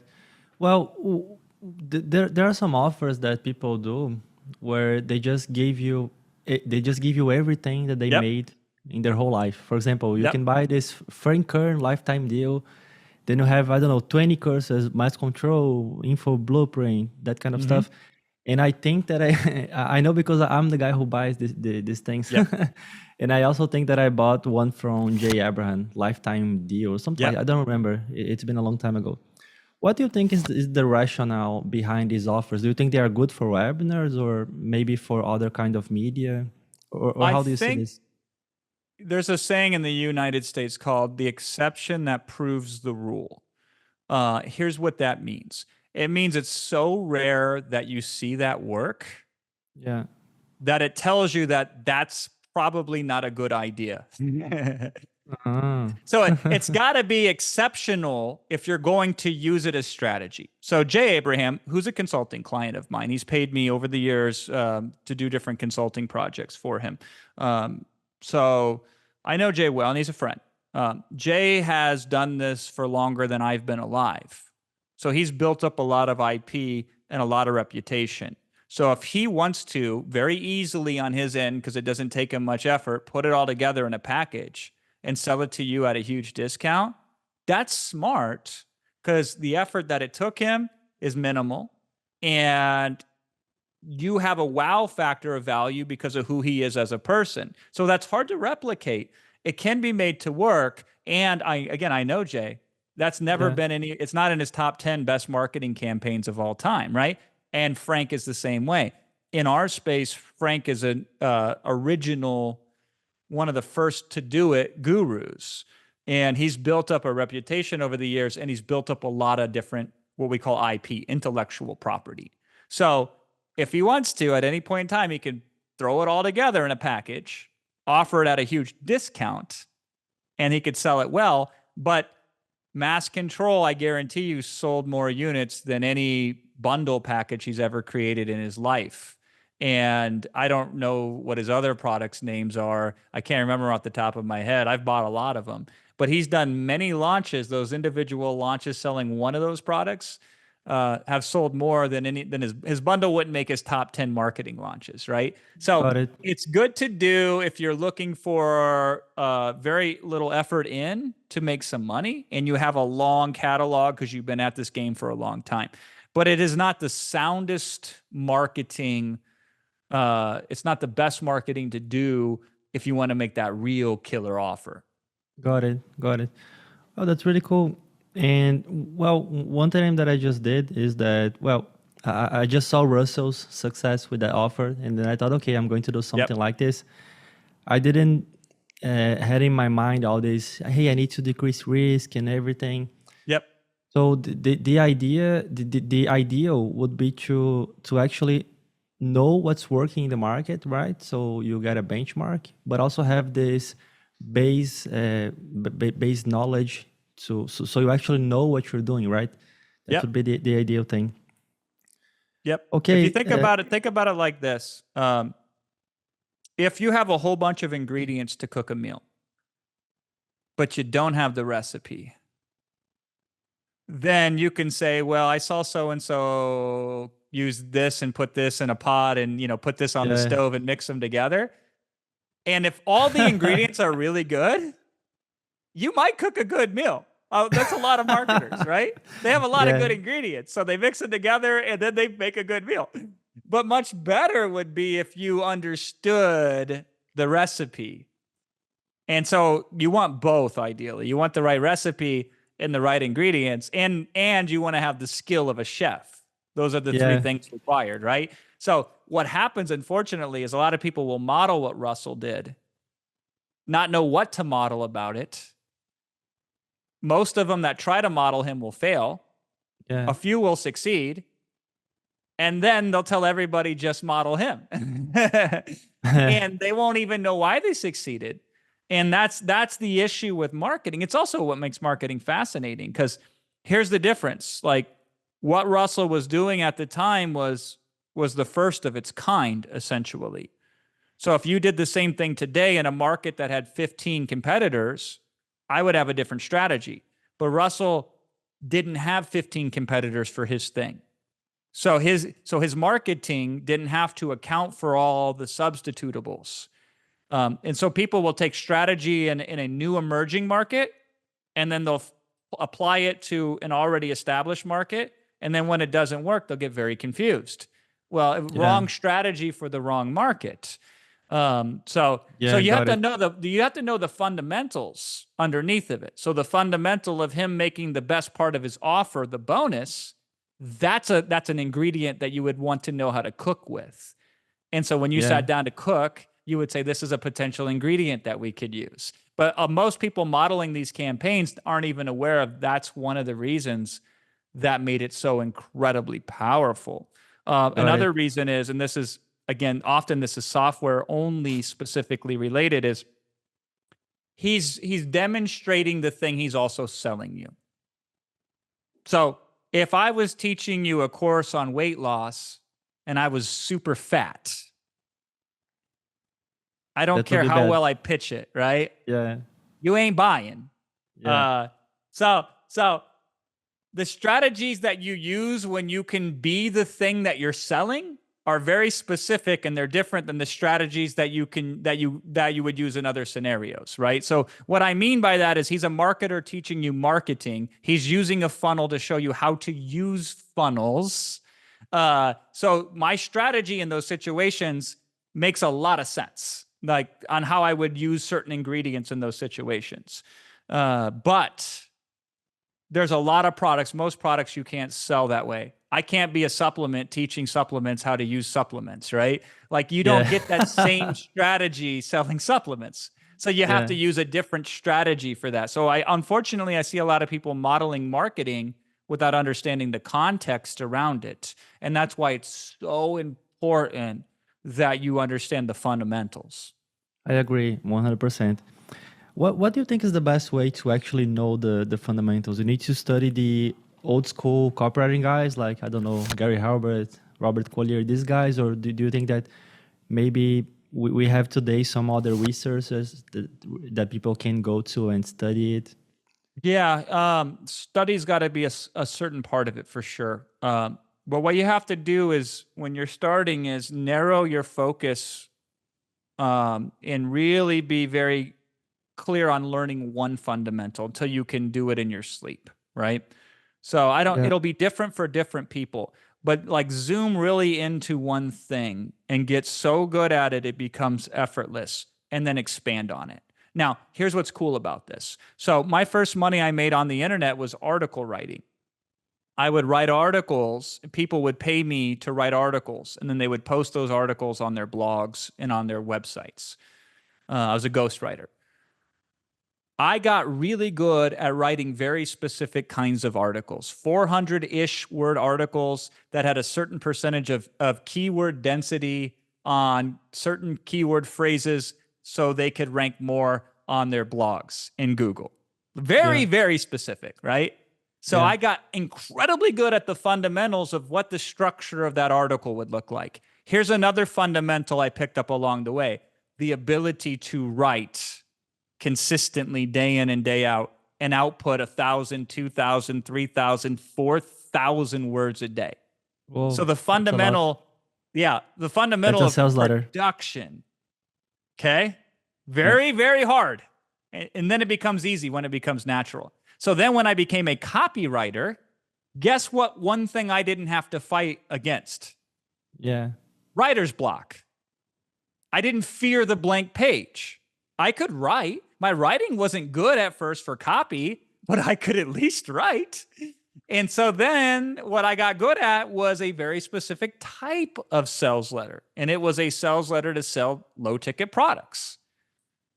Well, there are some offers that people do where they just give you everything that they Yep. made in their whole life. For example, you Yep. can buy this Frank Kern lifetime deal. Then you have, I don't know, 20 courses, mass control, info blueprint, that kind of stuff. And I think that I know because I'm the guy who buys these things. Yep. And I also think that I bought one from Jay Abraham, lifetime deal or something. Yep. I don't remember. It's been a long time ago. What do you think is the rationale behind these offers? Do you think they are good for webinars or maybe for other kind of media? Or how do you see this? There's a saying in the United States called the exception that proves the rule. Here's what that means. It means it's so rare that you see that work Yeah. that it tells you that that's probably not a good idea. Ah. So it's got to be exceptional if you're going to use it as strategy. So Jay Abraham, who's a consulting client of mine, he's paid me over the years to do different consulting projects for him. So I know Jay well, and he's a friend. Jay has done this for longer than I've been alive. So he's built up a lot of IP and a lot of reputation. So if he wants to very easily on his end, because it doesn't take him much effort, put it all together in a package and sell it to you at a huge discount, that's smart because the effort that it took him is minimal. And you have a wow factor of value because of who he is as a person. So that's hard to replicate. It can be made to work. And I know Jay, that's never been it's not in his top 10 best marketing campaigns of all time, right? And Frank is the same way. In our space, Frank is an original, one of the first to do it, gurus. And he's built up a reputation over the years, and he's built up a lot of different, what we call IP, intellectual property. So if he wants to, at any point in time, he can throw it all together in a package, offer it at a huge discount, and he could sell it well. But Mass Control, I guarantee you, sold more units than any bundle package he's ever created in his life. And I don't know what his other products' names are. I can't remember off the top of my head. I've bought a lot of them. But he's done many launches. Those individual launches selling one of those products have sold more than his bundle wouldn't make his top 10 marketing launches, right? So it's good to do if you're looking for very little effort in to make some money and you have a long catalog because you've been at this game for a long time. But it is not the soundest marketing. It's not the best marketing to do if you want to make that real killer offer. Got it. Oh, that's really cool. And well, one thing that I just did is that, well, I just saw Russell's success with that offer, and then I thought, okay, I'm going to do something like this. I didn't had in my mind all this, hey, I need to decrease risk and everything. Yep. So the ideal would be to actually know what's working in the market, right? So you get a benchmark, but also have this base knowledge so you actually know what you're doing, right? That would be the ideal thing. Yep. Okay. If you think about it like this. If you have a whole bunch of ingredients to cook a meal, but you don't have the recipe, then you can say, well, I saw so-and-so use this and put this in a pot and, put this on the stove and mix them together. And if all the ingredients are really good, you might cook a good meal. That's a lot of marketers, right? They have a lot of good ingredients. So they mix it together and then they make a good meal. But much better would be if you understood the recipe. And so you want both, ideally. You want the right recipe and the right ingredients, and you want to have the skill of a chef. Those are the three things required, right? So what happens, unfortunately, is a lot of people will model what Russell did, not know what to model about it. Most of them that try to model him will fail. A few will succeed. And then they'll tell everybody just model him. And they won't even know why they succeeded. And that's the issue with marketing. It's also what makes marketing fascinating, because here's the difference. Like, what Russell was doing at the time was the first of its kind, essentially. So if you did the same thing today in a market that had 15 competitors, I would have a different strategy. But Russell didn't have 15 competitors for his thing. So his marketing didn't have to account for all the substitutables. And so people will take strategy in a new emerging market, and then they'll apply it to an already established market. And then when it doesn't work, they'll get very confused. Well, wrong strategy for the wrong market. So you have to know the fundamentals underneath of it. So the fundamental of him making the best part of his offer, the bonus, that's an ingredient that you would want to know how to cook with. And so when you sat down to cook, you would say, this is a potential ingredient that we could use. But most people modeling these campaigns aren't even aware of that's one of the reasons that made it so incredibly powerful. Another reason is, and this is, again, often this is software only specifically related, is he's demonstrating the thing he's also selling you. So if I was teaching you a course on weight loss and I was super fat, I don't care how well I pitch it, right? Yeah. You ain't buying. Yeah. So the strategies that you use when you can be the thing that you're selling are very specific, and they're different than the strategies that you would use in other scenarios, right? So what I mean by that is he's a marketer teaching you marketing. He's using a funnel to show you how to use funnels. So my strategy in those situations makes a lot of sense, like on how I would use certain ingredients in those situations. But there's a lot of products, most products you can't sell that way. I can't be a supplement teaching supplements how to use supplements, right? Like you don't get that same strategy selling supplements. So you have to use a different strategy for that. So unfortunately, I see a lot of people modeling marketing without understanding the context around it. And that's why it's so important that you understand the fundamentals. I agree 100%. What do you think is the best way to actually know the fundamentals? You need to study the old school copywriting guys, like, I don't know, Gary Halbert, Robert Collier, these guys, or do you think that maybe we have today some other resources that people can go to and study it? Yeah, study's got to be a certain part of it for sure. But what you have to do is, when you're starting, is narrow your focus and really be very clear on learning one fundamental until you can do it in your sleep, right? So it'll be different for different people, but like zoom really into one thing and get so good at it, it becomes effortless, and then expand on it. Now, here's what's cool about this. So my first money I made on the internet was article writing. I would write articles, people would pay me to write articles, and then they would post those articles on their blogs and on their websites. I was a ghostwriter. I got really good at writing very specific kinds of articles, 400-ish word articles that had a certain percentage of keyword density on certain keyword phrases so they could rank more on their blogs in Google. Very, very specific, right? So I got incredibly good at the fundamentals of what the structure of that article would look like. Here's another fundamental I picked up along the way: the ability to write consistently day in and day out and output 1,000, 2,000, 3,000, 4,000 words a day. Whoa, so the fundamental of production, okay? Very, very hard. And then it becomes easy when it becomes natural. So then when I became a copywriter, guess what one thing I didn't have to fight against? Yeah. Writer's block. I didn't fear the blank page. I could write. My writing wasn't good at first for copy, but I could at least write. And so then what I got good at was a very specific type of sales letter. And it was a sales letter to sell low-ticket products.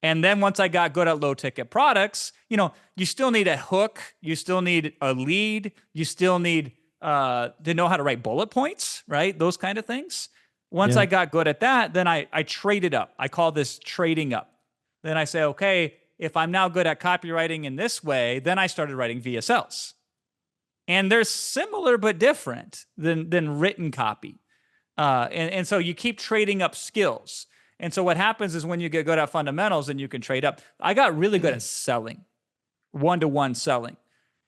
And then once I got good at low-ticket products, you still need a hook. You still need a lead. You still need to know how to write bullet points, right? Those kind of things. Once I got good at that, then I traded up. I call this trading up. Then I say, okay, if I'm now good at copywriting in this way, then I started writing VSLs. And they're similar but different than written copy. And so you keep trading up skills. And so what happens is when you get good at fundamentals, then you can trade up. I got really good at selling, one-to-one selling.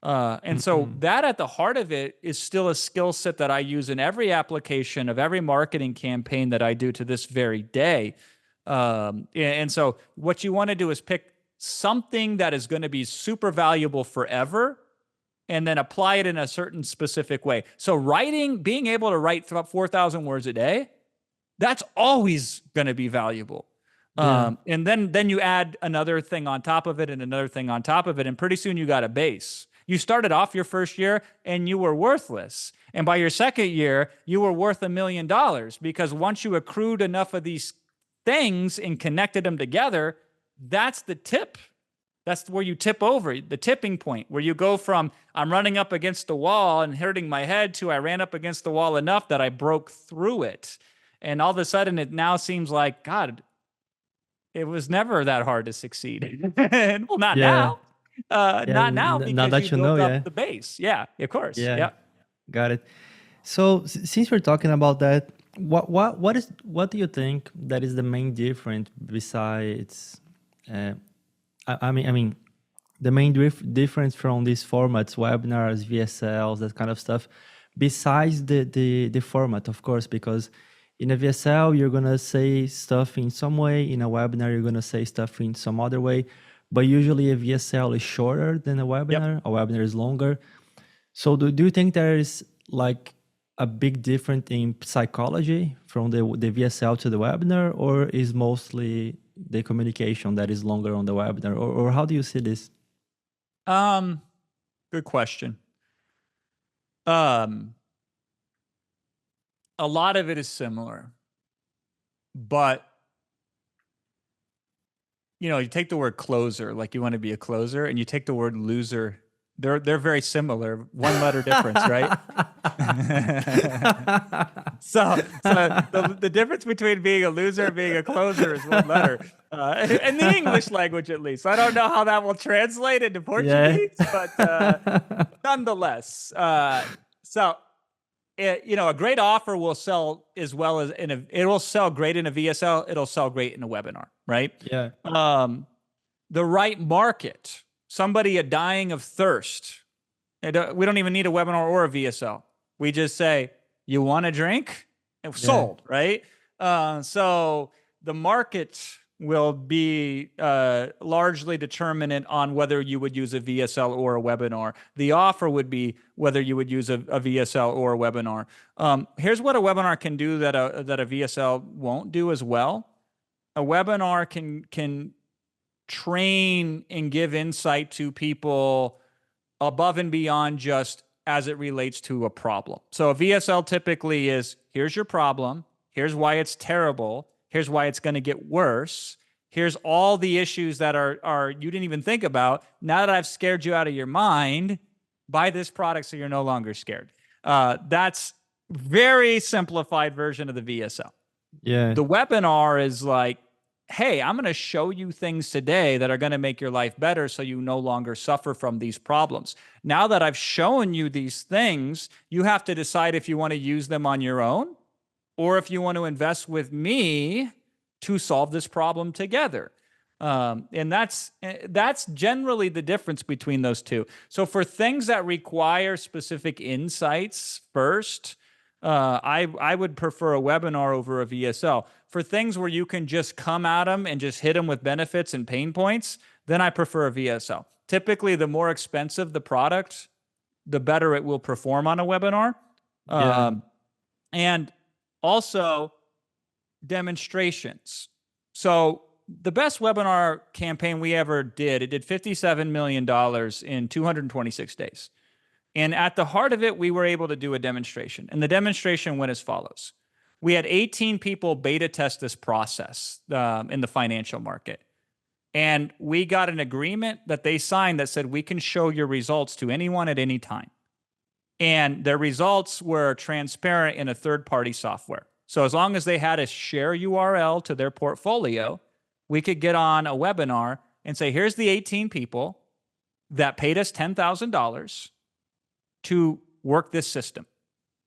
And so that at the heart of it is still a skill set that I use in every application of every marketing campaign that I do to this very day. And so what you want to do is pick something that is going to be super valuable forever and then apply it in a certain specific way. So being able to write about 4,000 words a day, that's always going to be valuable. And then you add another thing on top of it and another thing on top of it. And pretty soon you got a base. You started off your first year and you were worthless. And by your second year, you were worth $1 million, because once you accrued enough of these things and connected them together, that's the tip. That's where you tip over, the tipping point, where you go from I'm running up against the wall and hurting my head to I ran up against the wall enough that I broke through it. And all of a sudden it now seems like, God, it was never that hard to succeed. Well, not now. Not now, because now that you built know, up the base. Yeah, of course. Yeah. Got it. So since we're talking about that, what do you think that is the main difference besides I mean the main difference from these formats, webinars, VSLs, that kind of stuff, besides the format, of course, because In a VSL, you're going to say stuff in some way. In a webinar, you're going to say stuff in some other way. But usually a VSL is shorter than a webinar. A webinar is longer. So do you think there is like a big difference in psychology from the VSL to the webinar, or is mostly the communication that is longer on the webinar? Or how do you see this? Good question. A lot of it is similar, but you take the word closer, like you want to be a closer, and you take the word loser. They're very similar, one letter difference, right? so the difference between being a loser and being a closer is one letter, in the English language at least. I don't know how that will translate into Portuguese, but nonetheless, a great offer will sell as well as it will sell great in a VSL. It'll sell great in a webinar, right? Yeah. The right market, somebody dying of thirst. We don't even need a webinar or a VSL. We just say, you want a drink? Sold, right? So the market will be largely determinant on whether you would use a VSL or a webinar. The offer would be whether you would use a VSL or a webinar. Here's what a webinar can do that a VSL won't do as well. A webinar can train and give insight to people above and beyond just as it relates to a problem. So a VSL typically is, here's your problem, here's why it's terrible, here's why it's going to get worse, here's all the issues that are you didn't even think about. Now that I've scared you out of your mind, buy this product so you're no longer scared. That's very simplified version of the VSL. Yeah. The webinar is like, hey, I'm going to show you things today that are going to make your life better so you no longer suffer from these problems. Now that I've shown you these things, you have to decide if you want to use them on your own or if you want to invest with me to solve this problem together. And that's generally the difference between those two. So for things that require specific insights first, I would prefer a webinar over a VSL. For things where you can just come at them and just hit them with benefits and pain points, then I prefer a VSL. Typically, the more expensive the product, the better it will perform on a webinar. And also demonstrations. So the best webinar campaign we ever did, it did $57 million in 226 days. And at the heart of it, we were able to do a demonstration. And the demonstration went as follows. We had 18 people beta test this process in the financial market. And we got an agreement that they signed that said, we can show your results to anyone at any time. And their results were transparent in a third-party software. So as long as they had a share URL to their portfolio, we could get on a webinar and say, here's the 18 people that paid us $10,000 to work this system.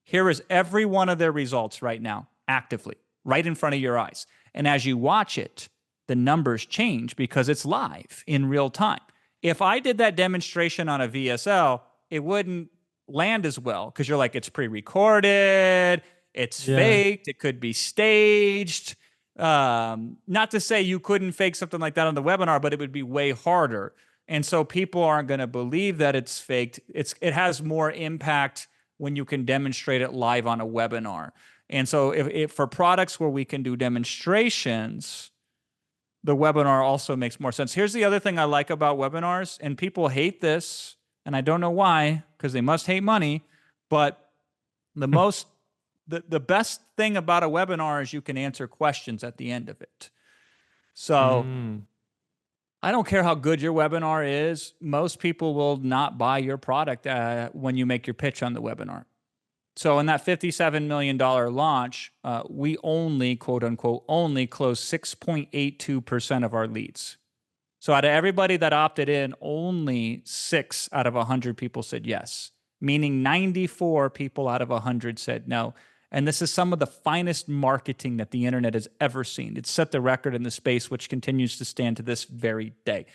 Here is every one of their results right now, actively, right in front of your eyes. And as you watch it, the numbers change because it's live in real time. If I did that demonstration on a VSL, it wouldn't land as well because you're like, it's pre-recorded, it's faked, it could be staged. Not to say you couldn't fake something like that on the webinar, but it would be way harder. And so people aren't going to believe that it's faked. It has more impact when you can demonstrate it live on a webinar. And so if for products where we can do demonstrations, the webinar also makes more sense. Here's the other thing I like about webinars, and people hate this, and I don't know why, because they must hate money, but the best thing about a webinar is you can answer questions at the end of it. So I don't care how good your webinar is. Most people will not buy your product when you make your pitch on the webinar. So in that $57 million launch, we only, quote unquote, only closed 6.82% of our leads. So out of everybody that opted in, only 6 out of 100 people said yes, meaning 94 people out of 100 said no. And this is some of the finest marketing that the internet has ever seen. It set the record in the space, which continues to stand to this very day.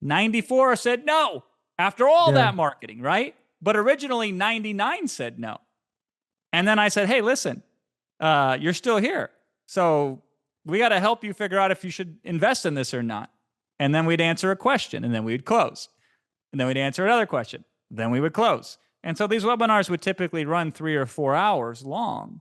94 said no after all that marketing, right? But originally 99 said no. And then I said, hey, listen, you're still here. So we got to help you figure out if you should invest in this or not. And then we'd answer a question, and then we'd close. And then we'd answer another question. Then we would close. And so these webinars would typically run 3 or 4 hours long.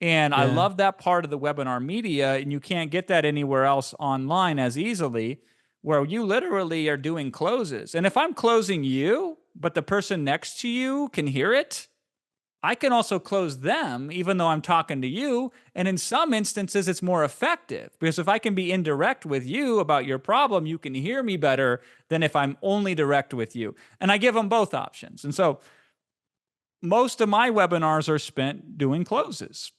And I love that part of the webinar media, and you can't get that anywhere else online as easily, where you literally are doing closes. And if I'm closing you, but the person next to you can hear it, I can also close them, even though I'm talking to you. And in some instances, it's more effective, because if I can be indirect with you about your problem, you can hear me better than if I'm only direct with you. And I give them both options. And so most of my webinars are spent doing closes.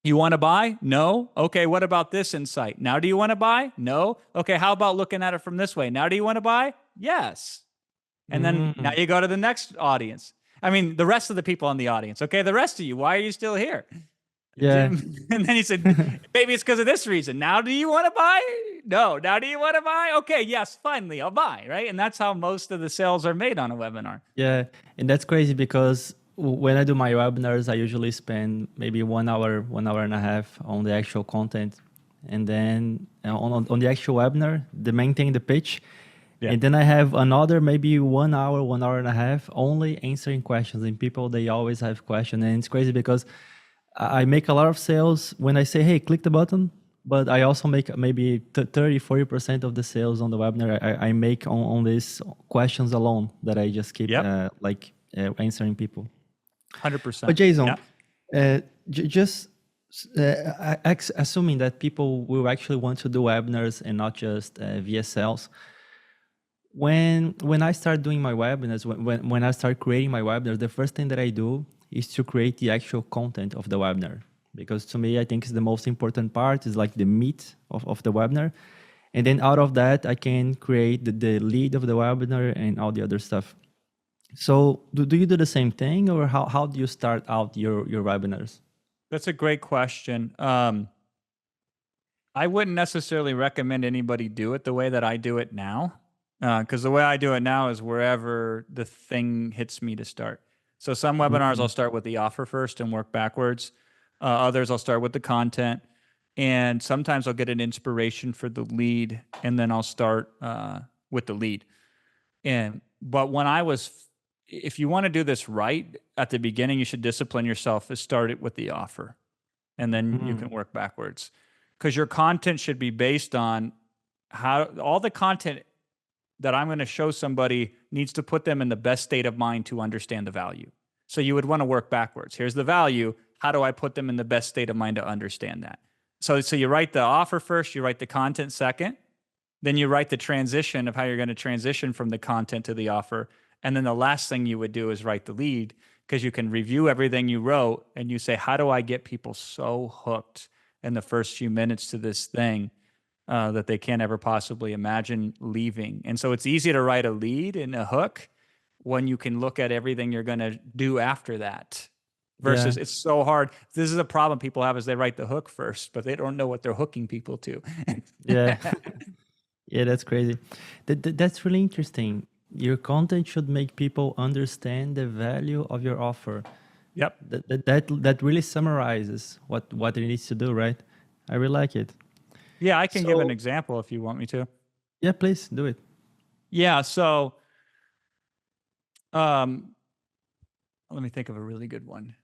You want to buy? No. Okay, what about this insight? Now, do you want to buy? No. Okay, how about looking at it from this way? Now, do you want to buy? Yes. And then now you go to the next audience. I mean, the rest of the people in the audience. Okay, the rest of you, why are you still here? Yeah. And then he said, maybe it's because of this reason. Now, do you want to buy? No. Now, do you want to buy? Okay, yes, finally, I'll buy, right? And that's how most of the sales are made on a webinar. Yeah, and that's crazy because when I do my webinars, I usually spend maybe 1 hour, 1 hour and a half on the actual content. And then on the actual webinar, the main thing, the pitch. Yeah. And then I have another maybe 1 hour, 1 hour and a half only answering questions. And people, they always have questions. And it's crazy because I make a lot of sales when I say, hey, click the button. But I also make maybe 30, 40% of the sales on the webinar I make on these questions alone that I just keep answering people. 100%. But Jason, just assuming that people will actually want to do webinars and not just VSLs, when I start doing my webinars, when I start creating my webinars, the first thing that I do is to create the actual content of the webinar. Because to me, I think it's the most important part, is like the meat of the webinar. And then out of that, I can create the lead of the webinar and all the other stuff. So do you do the same thing, or how do you start out your webinars? That's a great question. I wouldn't necessarily recommend anybody do it the way that I do it now, because the way I do it now is wherever the thing hits me to start. So some webinars I'll start with the offer first and work backwards. Others I'll start with the content, and sometimes I'll get an inspiration for the lead, and then I'll start with the lead. But when if you want to do this right at the beginning, you should discipline yourself to start it with the offer, and then you can work backwards, because your content should be based on how all the content that I'm going to show somebody needs to put them in the best state of mind to understand the value. So you would want to work backwards. Here's the value. How do I put them in the best state of mind to understand that? So you write the offer first, you write the content second, then you write the transition of how you're going to transition from the content to the offer. And then the last thing you would do is write the lead, because you can review everything you wrote and you say, how do I get people so hooked in the first few minutes to this thing that they can't ever possibly imagine leaving? And so it's easy to write a lead and a hook when you can look at everything you're going to do after that. Versus it's so hard. This is a problem people have, is they write the hook first, but they don't know what they're hooking people to. Yeah, that's crazy. That's really interesting. Your content should make people understand the value of your offer. Yep. That really summarizes what it needs to do, right? I really like it. Yeah, I can give an example if you want me to. Yeah, please do it. Yeah, so let me think of a really good one.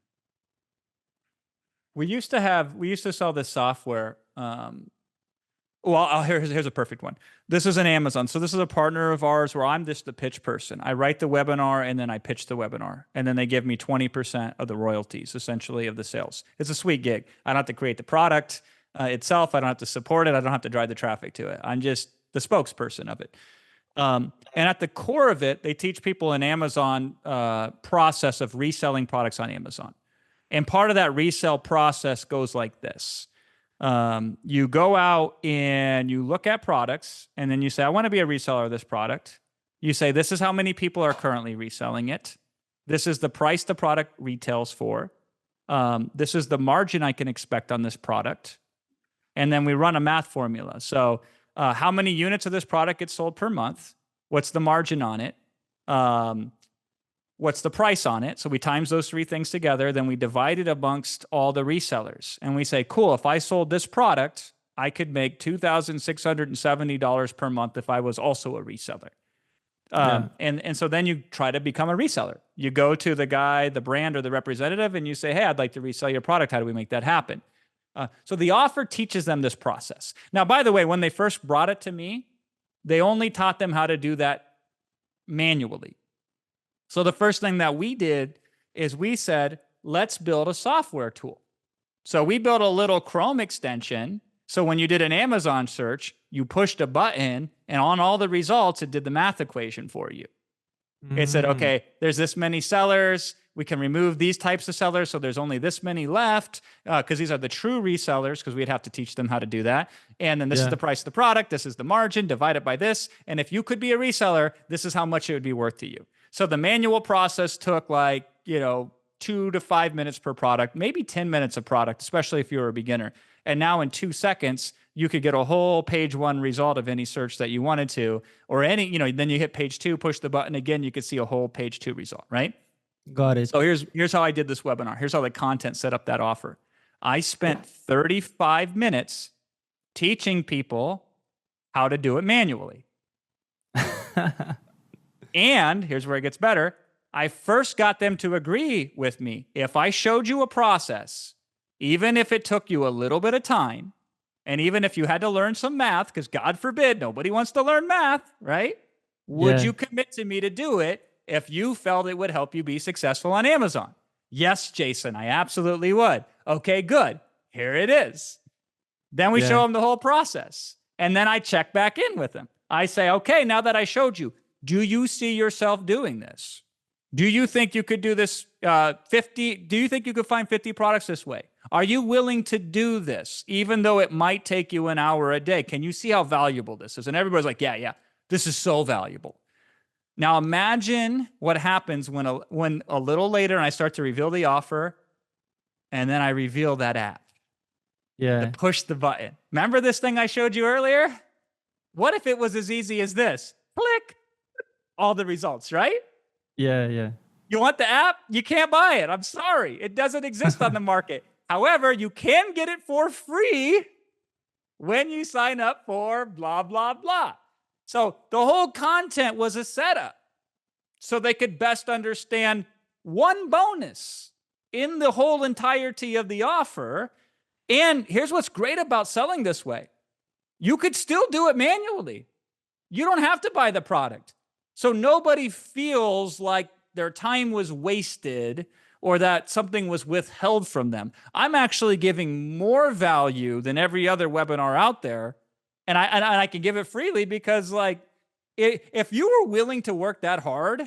We used to sell this software. Here's a perfect one. This is an Amazon. So this is a partner of ours where I'm just the pitch person. I write the webinar and then I pitch the webinar. And then they give me 20% of the royalties, essentially, of the sales. It's a sweet gig. I don't have to create the product itself. I don't have to support it. I don't have to drive the traffic to it. I'm just the spokesperson of it. And at the core of it, they teach people an Amazon process of reselling products on Amazon. And part of that resale process goes like this. You go out and you look at products, and then you say, I want to be a reseller of this product. You say, this is how many people are currently reselling it. This is the price the product retails for. This is the margin I can expect on this product. And then we run a math formula. So how many units of this product get sold per month? What's the margin on it? what's the price on it? So we times those three things together. Then we divide it amongst all the resellers. And we say, cool, if I sold this product, I could make $2,670 per month if I was also a reseller. And so then you try to become a reseller. You go to the guy, the brand or the representative, and you say, hey, I'd like to resell your product. How do we make that happen? So the offer teaches them this process. Now, by the way, when they first brought it to me, they only taught them how to do that manually. So the first thing that we did is we said, let's build a software tool. So we built a little Chrome extension. So when you did an Amazon search, you pushed a button and on all the results, it did the math equation for you. It said, okay, there's this many sellers. We can remove these types of sellers. So there's only this many left because these are the true resellers because we'd have to teach them how to do that. And then this is the price of the product. This is the margin. Divide it by this. And if you could be a reseller, this is how much it would be worth to you. So the manual process took like, 2 to 5 minutes per product, maybe 10 minutes a product, especially if you were a beginner. And now in 2 seconds, you could get a whole page 1 result of any search that you wanted to, or any, then you hit page 2, push the button again, you could see a whole page 2 result, right? Got it. So here's how I did this webinar. Here's how the content set up that offer. I spent 35 minutes teaching people how to do it manually. And here's where it gets better. I first got them to agree with me. If I showed you a process, even if it took you a little bit of time, and even if you had to learn some math, because God forbid, nobody wants to learn math, right? Would you commit to me to do it if you felt it would help you be successful on Amazon? Yes, Jason, I absolutely would. Okay, good. Here it is. Then we show them the whole process. And then I check back in with them. I say, okay, now that I showed you, do you see yourself doing this? Do you think you could do this 50? Do you think you could find 50 products this way? Are you willing to do this, even though it might take you an hour a day? Can you see how valuable this is? And everybody's like, yeah, this is so valuable. Now imagine what happens when a little later I start to reveal the offer, and then I reveal that app. To push the button. Remember this thing I showed you earlier? What if it was as easy as this? Click. All the results, right? Yeah. You want the app? You can't buy it. I'm sorry. It doesn't exist on the market. However, you can get it for free when you sign up for blah, blah, blah. So the whole content was a setup so they could best understand one bonus in the whole entirety of the offer. And here's what's great about selling this way. You could still do it manually. You don't have to buy the product. So nobody feels like their time was wasted or that something was withheld from them. I'm actually giving more value than every other webinar out there. And I can give it freely because if you were willing to work that hard,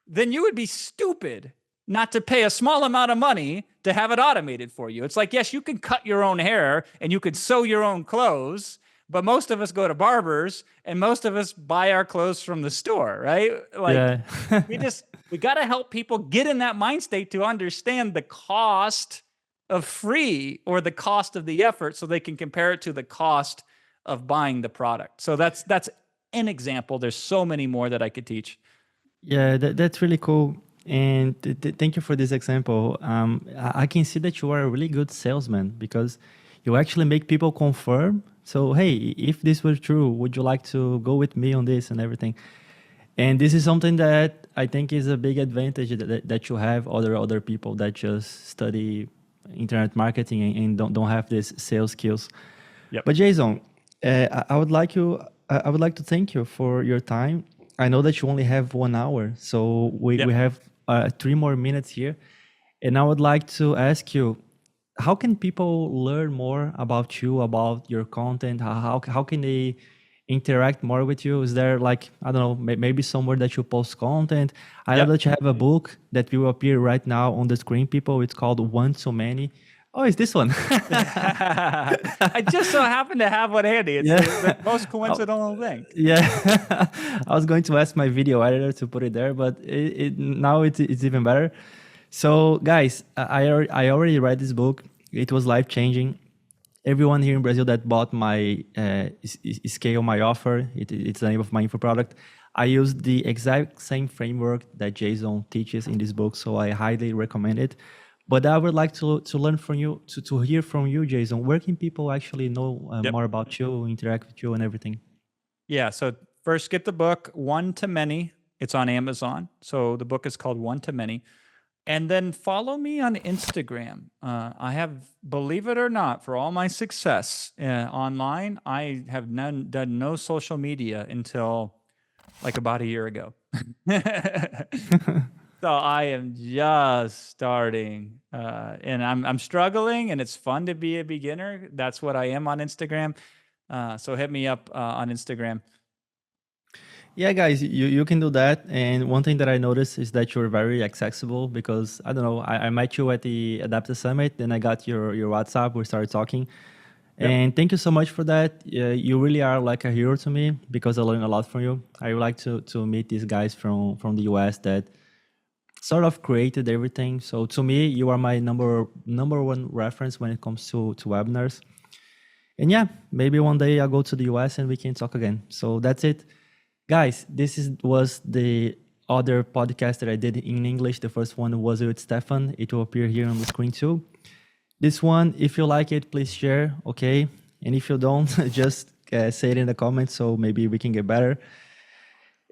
then you would be stupid not to pay a small amount of money to have it automated for you. It's like, yes, you can cut your own hair and you could sew your own clothes, but most of us go to barbers and most of us buy our clothes from the store, right? We got to help people get in that mind state to understand the cost of free or the cost of the effort so they can compare it to the cost of buying the product. So that's an example. There's so many more that I could teach. Yeah, that's really cool. And thank you for this example. I can see that you are a really good salesman because you actually make people confirm. So, hey, if this were true, would you like to go with me on this and everything? And this is something that I think is a big advantage that you have other people that just study internet marketing and don't have this sales skills. Yep. But Jason, I would like to thank you for your time. I know that you only have 1 hour, so we have 3 more minutes here. And I would like to ask you, how can people learn more about you, about your content? How can they interact more with you? Is there maybe somewhere that you post content? I know that you have a book that will appear right now on the screen, people. It's called One Too Many. Oh, it's this one. I just so happen to have one handy. It's the most coincidental thing. Yeah. I was going to ask my video editor to put it there, but now it's even better. So guys, I already read this book. It was life-changing. Everyone here in Brazil that bought my Scale My Offer, it's the name of my info product, I use the exact same framework that Jason teaches in this book, so I highly recommend it. But I would like to learn from you, to hear from you, Jason. Where can people actually know Yep. more about you, interact with you, and everything? Yeah. So first, get the book One to Many. It's on Amazon. So the book is called One to Many. And then follow me on Instagram. I have, believe it or not, for all my success online, I have done no social media until like about a year ago. So I am just starting, and I'm struggling, and it's fun to be a beginner. That's what I am on Instagram. So hit me up on Instagram. Yeah, guys, you can do that. And one thing that I noticed is that you're very accessible because, I don't know, I met you at the Adaptive Summit, then I got your WhatsApp, we started talking. Yep. And thank you so much for that. You really are like a hero to me because I learned a lot from you. I would like to meet these guys from the US that sort of created everything. So to me, you are my number one reference when it comes to webinars. And yeah, maybe one day I'll go to the US and we can talk again. So that's it. Guys, was the other podcast that I did in English. The first one was with Stefan. It will appear here on the screen too. This one, if you like it, please share, okay? And if you don't, just say it in the comments so maybe we can get better.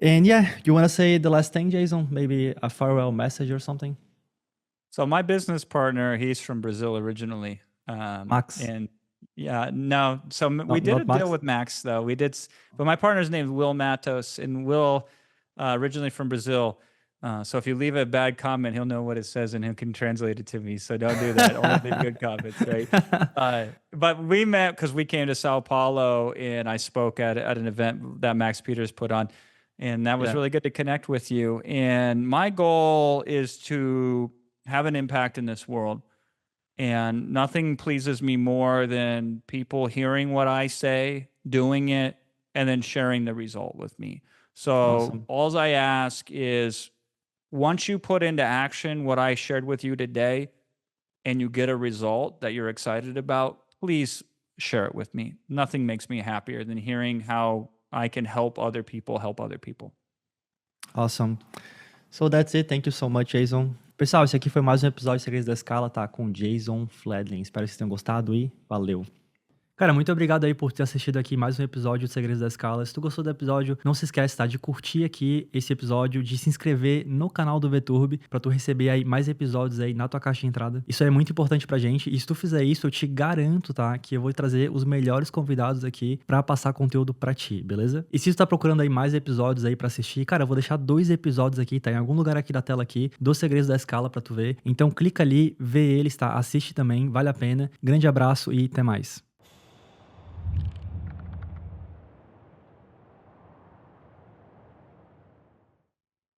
And yeah, you want to say the last thing, Jason? Maybe a farewell message or something? So my business partner, he's from Brazil originally. Max. And yeah, no. So we did not a Max? deal with Max, though. We did, but my partner's name is Will Matos, and Will originally from Brazil. So if you leave a bad comment, he'll know what it says and he can translate it to me. So don't do that. Only leave good comments, right? But we met because we came to Sao Paulo and I spoke at an event that Max Peters put on. And that was really good to connect with you. And my goal is to have an impact in this world. And nothing pleases me more than people hearing what I say, doing it, and then sharing the result with me. So Awesome. all I ask is once you put into action what I shared with you today and you get a result that you're excited about, please share it with me. Nothing makes me happier than hearing how I can help other people help other people. Awesome. So that's it. Thank you so much, Jason. Pessoal, esse aqui foi mais um episódio de Segredos da Escala, tá? Com Jason Fladlien. Espero que vocês tenham gostado e valeu! Cara, muito obrigado aí por ter assistido aqui mais um episódio de Segredos da Escala. Se tu gostou do episódio, não se esquece, tá? De curtir aqui esse episódio, de se inscrever no canal do VTurb pra tu receber aí mais episódios aí na tua caixa de entrada. Isso é muito importante pra gente e se tu fizer isso, eu te garanto, tá? Que eu vou trazer os melhores convidados aqui pra passar conteúdo pra ti, beleza? E se tu tá procurando aí mais episódios aí pra assistir, cara, eu vou deixar 2 episódios aqui, tá? Em algum lugar aqui da tela aqui, dos Segredos da Escala pra tu ver. Então clica ali, vê eles, tá? Assiste também, vale a pena. Grande abraço e até mais.